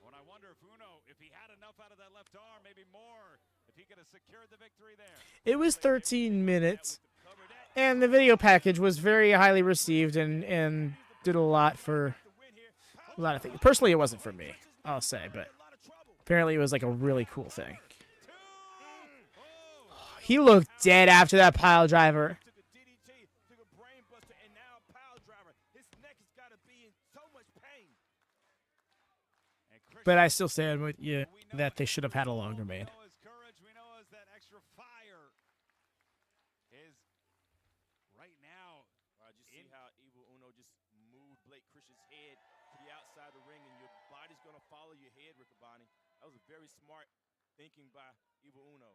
When I wonder if Uno, if he had enough out of that left arm, maybe more, if he could have secured the victory there. It was 13 minutes, and the video package was very highly received and did a lot for a lot of things. Personally, it wasn't for me, I'll say, but apparently it was like a really cool thing. He looked dead after that pile driver. Took a DDT, took a brain buster, and now a pile driver. His neck has got to be in so much pain. And Christian, But I still stand with you that they should have had a longer main. We know his courage. We know his that extra fire is right now. Wow, just see how Evil Uno just moved Blake Christian's head to the outside the ring, and your body's going to follow your head, Riccaboni. That was a very smart thinking by Evil Uno.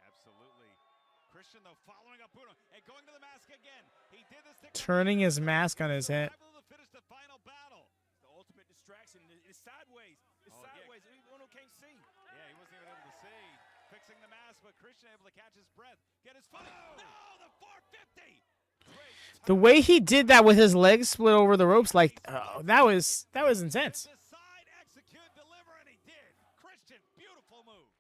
Absolutely. Christian, though, following up Uno and going to the mask again. He did this to Turning his mask on his head. to finish the final battle. The ultimate distraction. It's sideways. It's sideways. Uno can't see. Yeah, he wasn't even able to see. Fixing the mask, but Christian able to catch his breath. Get his foot. No, the 450. The way he did that with his legs split over the ropes, like, oh, that was intense. Decide, execute, deliver, and he did. Christian, beautiful move.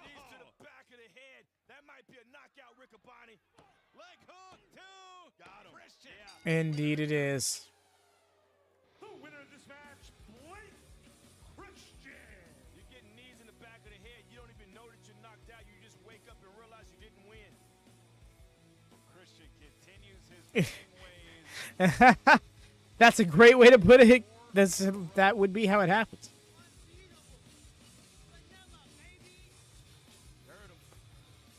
Knees to the back of the head. That might be a knockout, Riccaboni. Leg hook, two. Got him. Christian. Indeed it is. The winner of this match, Blake Christian. You're getting knees in the back of the head. You don't even know that you're knocked out. You just wake up and realize you didn't win. Christian continues his winning ways. That's a great way to put it. That would be how it happens. Heard him.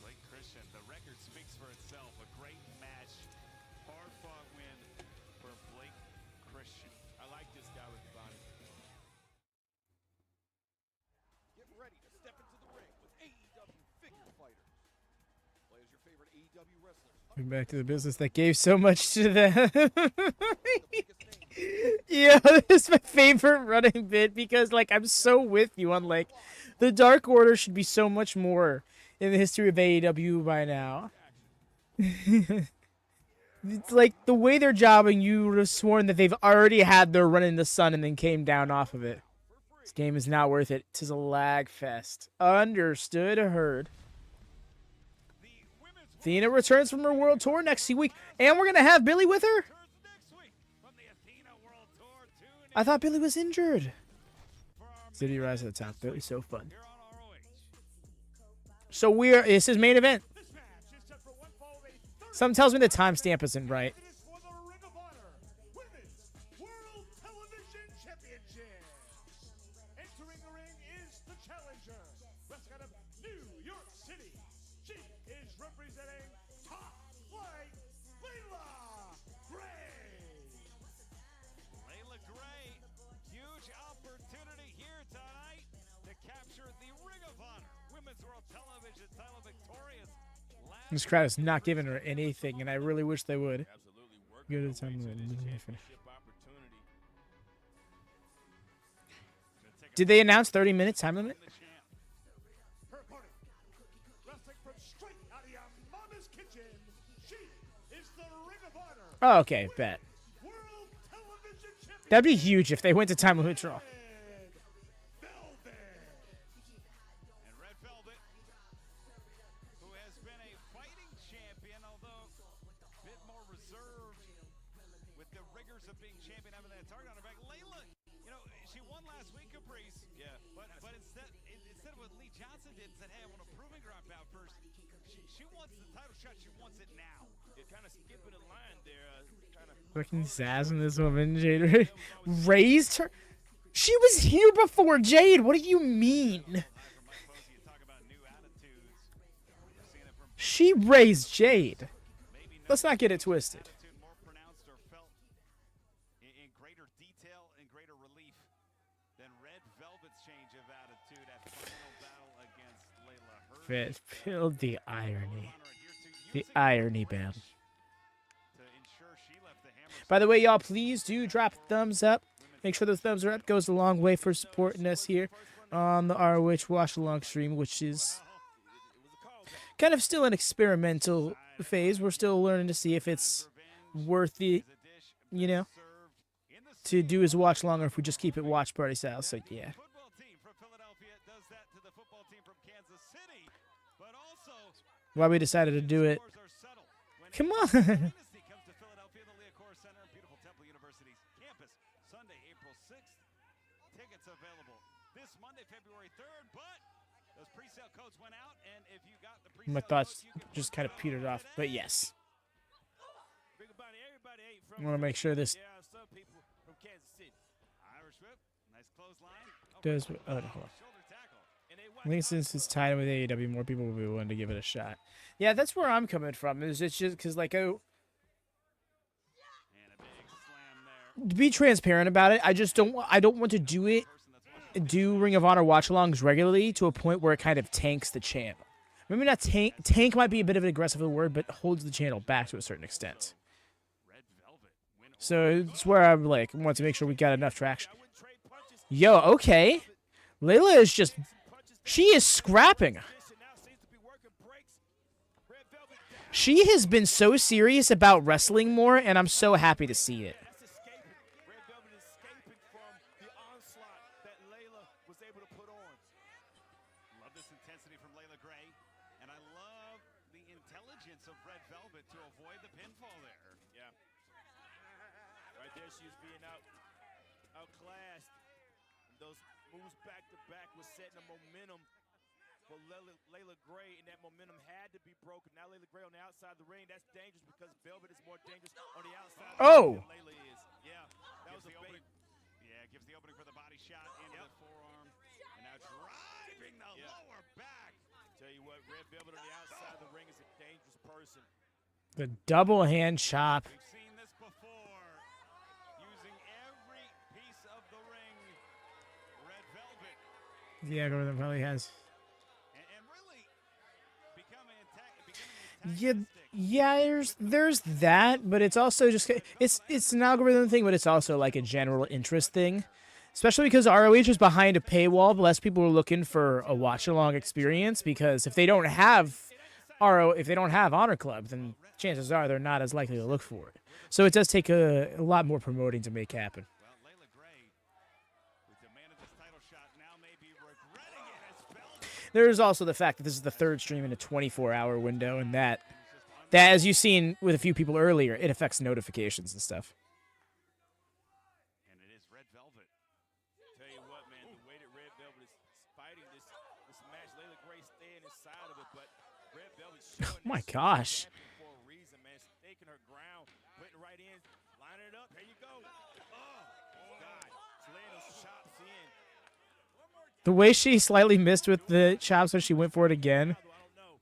Blake Christian, the record speaks for itself. A great match. Hard-fought win for Blake Christian. I like this guy, Riccaboni. Get ready to step into the ring with AEW figure fighters. Play as your favorite AEW wrestlers. Going back to the business that gave so much to them. Yeah, this is my favorite running bit because, like, I'm so with you on, like, the Dark Order should be so much more in the history of AEW by now. It's like the way they're jobbing, you would have sworn that they've already had their run in the sun and then came down off of it. This game is not worth it. 'Tis a lag fest. Understood, heard. Athena returns from her world tour next week, and we're gonna have Billy with her. I thought Billy was injured. City Rise to the top. Billy's so fun. So this is main event. This match is set for one fall of a 30 Something tells me the timestamp isn't right. It is for the Ring of Honor Women's World Television Championship. Entering the ring is the challenger, wrestling out of New York City. She is representing Top Flight Leila Gray. Leila Gray, huge opportunity here tonight to capture the Ring of Honor Women's World Television title victorious. This crowd is not giving her anything, and I really wish they would. Absolutely. Go to the Working time their way limit. to this championship opportunity. Did they announce 30 minute time limit? Her opponent, wrestling from straight out of your mama's kitchen, she is the Ring of Honor Oh, okay, bet. World Television Champion. That'd be huge if they went to time limit draw. Velvet. And Red Velvet, who has been a fighting champion, although a bit more reserved with the rigors of being champion, having that target on her back. Leila, you know, she won last week, Caprice. Yeah. But instead of what Lee Johnson did, said, hey, I want a proving ground bout first. She wants the title shot. She wants it now. You're kind of skipping a line there. Fucking sassing this woman, Jade. Raised her? She was here before Jade. What do you mean? Mike Posey, you talk about new attitudes. We're seeing it from She raised Jade. maybe no Let's not get it twisted. attitude more pronounced or felt in greater detail and greater relief than Red Velvet's change of attitude at final battle against Leila. Her Fit, feel the irony. Honor adhere to The using irony, the man. wrench to ensure she left the hammer By the way, y'all, please do drop a thumbs up. Make sure those thumbs are up. Goes a long way for supporting us here on the ROH Watch Along stream, which is kind of still an experimental phase. We're still learning to see if it's worth it, you know, to do as watch long or if we just keep it watch party style. So, yeah. football team from Philadelphia does that to the football team from Kansas City, but also Why we decided to do it. scores are settled when Come on. Dynasty comes to Philadelphia, the Leocor Center, beautiful Temple University's campus, Sunday, April 6th. Tickets available this Monday, February 3rd, but those pre-sale codes went out, and if you got the pre-sale My thoughts codes, you can just kind of petered off. But yes, everybody ate I from want to make sure this yeah, some people from Kansas City. Irish whip, nice clothesline. does. Oh, no, hold on. Shoulder tackle. And they I think since it's tied in with AEW, more people will be willing to give it a shot. Yeah, that's where I'm coming from. Is it's just because, like, oh, And a big slam there. be transparent about it. I just don't. I don't want to do Ring of Honor watch-alongs regularly to a point where it kind of tanks the channel. Maybe not tank. Tank might be a bit of an aggressive word, but holds the channel back to a certain extent. So it's where I'm like, want to make sure we got enough traction. Yo, okay. Leila is just, she is scrapping. She has been so serious about wrestling more, and I'm so happy to see it. Leila Gray, and that momentum had to be broken. Now Leila Gray on the outside of the ring. That's dangerous because Velvet is more dangerous on the outside Oh! than Leila is. Yeah, that was the opening. Yeah, gives the opening for the body shot into the forearm. And now driving the lower back. Tell you what, Red Velvet on the outside of the ring is a dangerous person. The double hand chop. We've seen this before. Using every piece of the ring. Red Velvet. Yeah, Gordon probably has. Becoming Yeah, there's that, but it's also just it's an algorithm thing, but it's also like a general interest thing. Especially because ROH is behind a paywall, but less people are looking for a watch-along experience because if they don't have HonorClub, then chances are they're not as likely to look for it. So it does take a lot more promoting to make happen. Well, Leila Gray, who demanded this title shot, now may be regretting it as Velvet. There's also the fact that this is the third stream in a 24-hour window, and that, as you've seen with a few people earlier, it affects notifications and stuff. And it is Red Velvet. Tell you what, man, the way that Red Velvet is fighting this match, Leila Gray staying inside of it, but Red Velvet's showing Oh my that she's gosh. champion for a reason, man. She's taking her ground, putting it right in, lining it up. There you go. Oh, God. She's laying those chops in. The way she slightly missed with the chops when she went for it again. I don't know.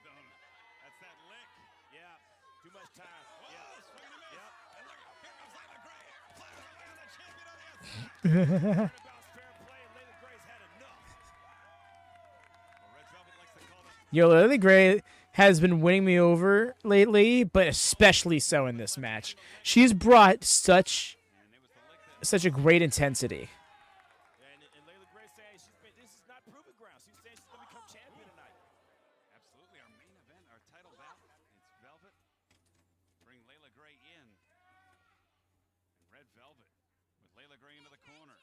And that's that lick. Yeah, too much time. Yeah. Yep. And look, here comes Leila Gray. Flatters away on the champion on the outside. About fair play, Leila Gray's had enough. Well, Red Velvet likes to call it. Yo, Leila Gray has been winning me over lately, but especially so in this match. She's brought such a great intensity. And Leila Gray saying this is not proving ground. She's saying she's going to become champion tonight. Absolutely. Our main event, our title bout. It's Velvet. Bring Leila Gray in. And Red Velvet with Leila Gray into the corner.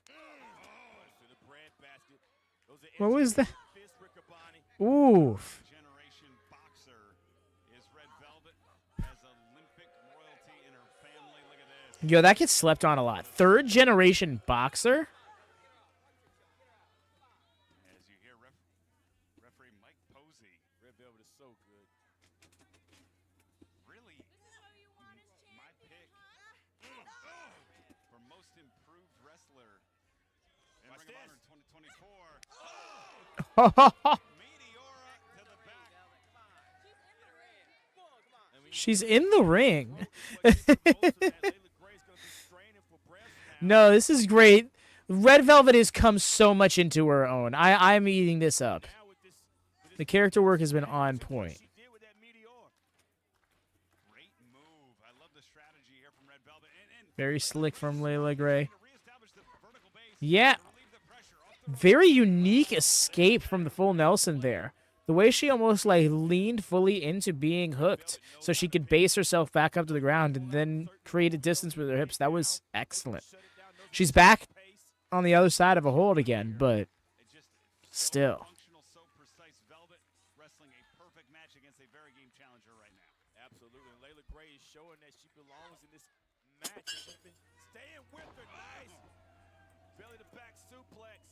To the bread basket. Those are What was that? fists for Kabani. Oof. Generation boxer is Red Velvet. Has Olympic royalty in her family. Look at this. Yo, that gets slept on a lot. Third generation boxer? As you hear referee Mike Posey. Red Velvet is so good. Really, my pick for most improved wrestler in Watch Ring of Honor this. 2024. Oh, Meteora to the back. she's in the ring. Most of that, Leila Gray's going to be straining for breath now. No, this is great. Red Velvet has come so much into her own. I'm eating this up. Now with this The character work has been on point. she did with that Meteor. Great move. I love the strategy here from Red Velvet. And Very slick from Leila Gray. to reestablish the vertical base. Yeah. To relieve the pressure off the Very unique escape from the full Nelson there. The way she almost like leaned fully into being hooked so she could base herself back up to the ground and then create a distance with her hips. That was excellent. She's back on the other side of a hold again, but It just still. functional, so precise. Velvet wrestling a perfect match against a very game challenger right now. Absolutely. And Leila Gray is showing that she belongs in this match. She's been staying with her. Nice. Belly to back suplex.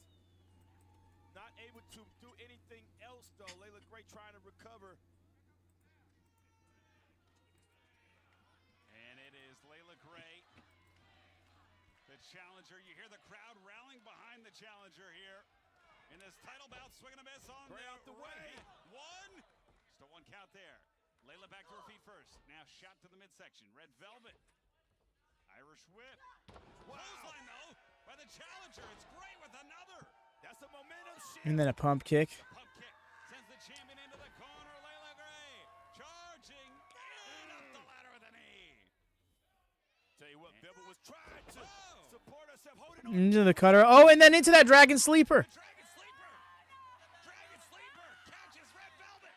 Not able to do anything else, though. Leila Gray trying to recover. And it is Leila Gray, the challenger. You hear the crowd rallying behind the challenger here in this title bout. Swing and a miss on Gray the out the way. One. Just a one count there. Leila back to her feet first. Now shot to the midsection. Red Velvet. Irish whip. Clothesline, though, by the challenger. It's great with another. That's a momentum shift. And then a pump kick. Pump kick sends the champion into the corner. Leila Gray charging and up the ladder with a knee. Tell you what, Velvet was trying to support herself, holding on. Into the cutter. Oh, and then into that dragon sleeper. Dragon sleeper. Dragon sleeper catches Red Velvet.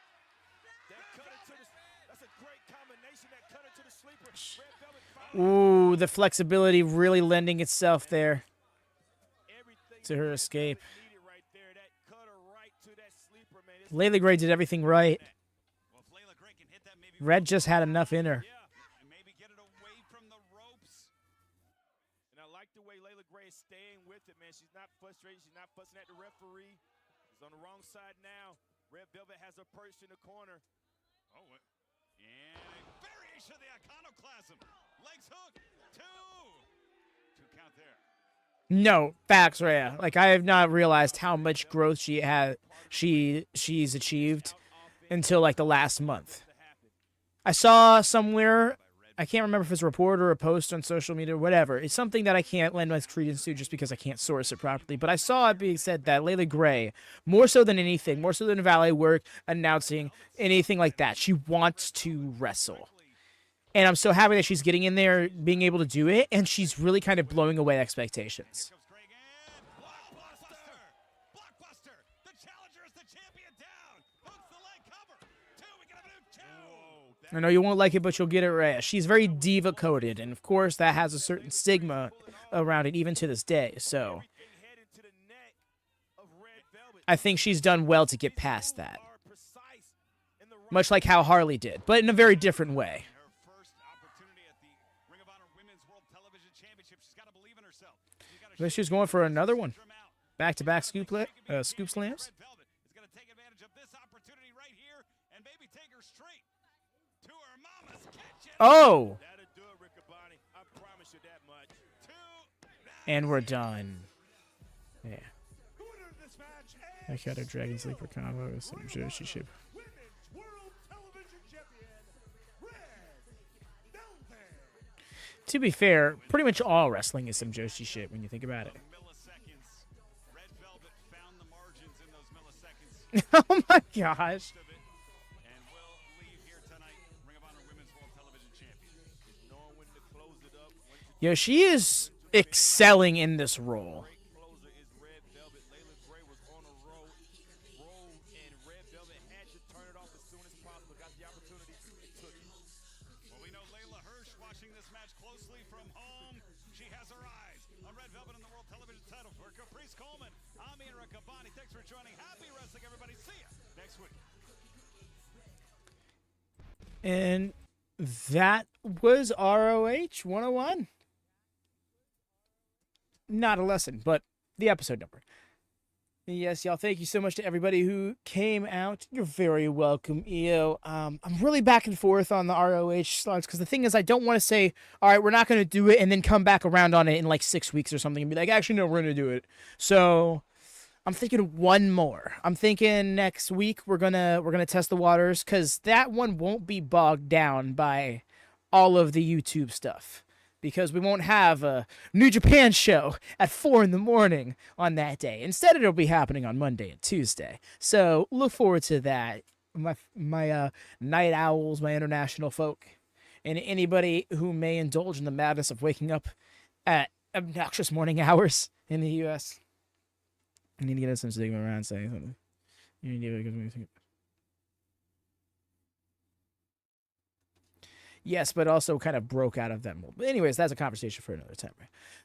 That cutter to the, that's a great combination. That cutter to the sleeper. Red Velvet finally Ooh, the flexibility really lending itself there everything to her Red escape. Velvet needed right there. That cutter right to that sleeper, man. It's Leila Gray did everything right. Well, if Leila Gray can hit that, maybe Red just had enough in her. yeah, and maybe get it away from the ropes. And I like the way Leila Gray is staying with it, man. She's not frustrated. She's not fussing at the referee. She's on the wrong side now. Red Velvet has her purse in the corner. Oh, and a variation of the iconoclasm. Legs hook. Two count there. No, facts, Rhea. Like, I have not realized how much growth she's achieved until like the last month. I saw somewhere, I can't remember if it's a report or a post on social media or whatever. It's something that I can't lend my credence to just because I can't source it properly. But I saw it being said that Leila Gray, more so than anything, more so than valet work, announcing, anything like that, she wants to wrestle. And I'm so happy that she's getting in there, being able to do it, and she's really kind of blowing away expectations. Comes Greg and blockbuster. Blockbuster. The challenger is the champion down. Hooks the leg cover. We got a new two. I know you won't like it, but you'll get it right. She's very diva-coded, and of course that has a certain stigma around it even to this day. So Everything headed to the neck of Red Velvet. I think she's done well to get past that. Are precise in the right Much like how Harley did, but in a very different way. Her first opportunity at the Ring of Honor Women's World Television Championship. She's got to believe in herself. But she's going for another one. Back-to-back scoop slams. Red Velvet is going to take advantage of this opportunity right here and maybe take her straight to her mama's kitchen. Oh! That'll do it, Riccaboni. I promise you that much. And we're done. Yeah. The winner of this match I is got a Dragon Sleeper combo with some Joshi ship. Women's World Television Champion, Red Velvet. To be fair, pretty much all wrestling is some Joshi shit when you think about it. Milliseconds. Red Velvet found the margins in those milliseconds Oh my gosh. of it and will leave here tonight Ring of Honor Women's World Television Champion. Knowing when to close it up, when to Yo, she is excelling in this role. break closer is Red Velvet. Leila Gray was on a roll, and Red Velvet had to turn it off as soon as possible. Got the opportunity, it took it. Well, we know Layla Hirsch watching this match closely from home. She has her eyes on Red Velvet and the World Television title. For Caprice Coleman, I'm Ian Riccaboni. Thanks for joining. Happy wrestling, everybody. See ya next week. And that was ROH 101. Not a lesson, but the episode number. Yes, y'all, thank you so much to everybody who came out. You're very welcome, EO. I'm really back and forth on the ROH slots because the thing is I don't want to say, all right, we're not going to do it and then come back around on it in like 6 weeks or something and be like, actually, no, we're going to do it. So I'm thinking one more. I'm thinking next week we're gonna test the waters because that one won't be bogged down by all of the YouTube stuff. Because we won't have a New Japan show at 4 in the morning on that day. Instead, it'll be happening on Monday and Tuesday. So look forward to that. My night owls, my international folk, and anybody who may indulge in the madness of waking up at obnoxious morning hours in the U.S. I need to get some stigma around saying something. You need to give me. Yes, but also kind of broke out of that mold. But anyways, that's a conversation for another time.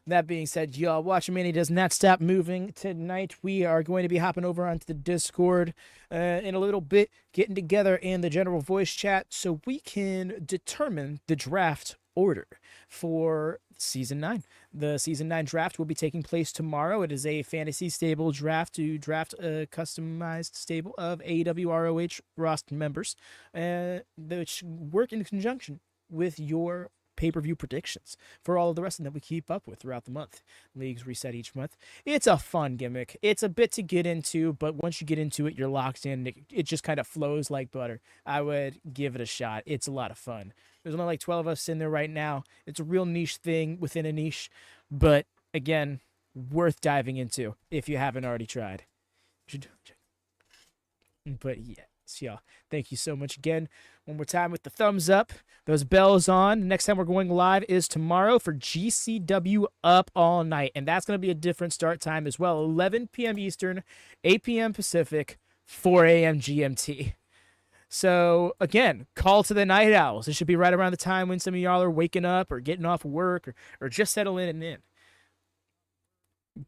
That being said, y'all, WatchaMania does not stop moving. Tonight, we are going to be hopping over onto the Discord in a little bit, getting together in the general voice chat so we can determine the draft order for Season 9. The Season 9 draft will be taking place tomorrow. It is a fantasy stable draft to draft a customized stable of AEW ROH roster members, which work in conjunction with your pay-per-view predictions for all of the wrestling that we keep up with throughout the month. Leagues reset each month. It's a fun gimmick. It's a bit to get into, but once you get into it, you're locked in. It just kind of flows like butter. I would give it a shot. It's a lot of fun. There's only like 12 of us in there right now. It's a real niche thing within a niche, but again, worth diving into if you haven't already tried. But yes, y'all, thank you so much again. One more time with the thumbs up, those bells on. Next time we're going live is tomorrow for GCW Up All Night, and that's going to be a different start time as well. 11 p.m. Eastern, 8 p.m. Pacific, 4 a.m. GMT. So, again, call to the night owls. It should be right around the time when some of y'all are waking up or getting off work or just settling in.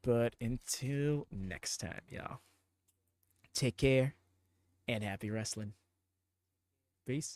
But until next time, y'all, take care and happy wrestling. Peace.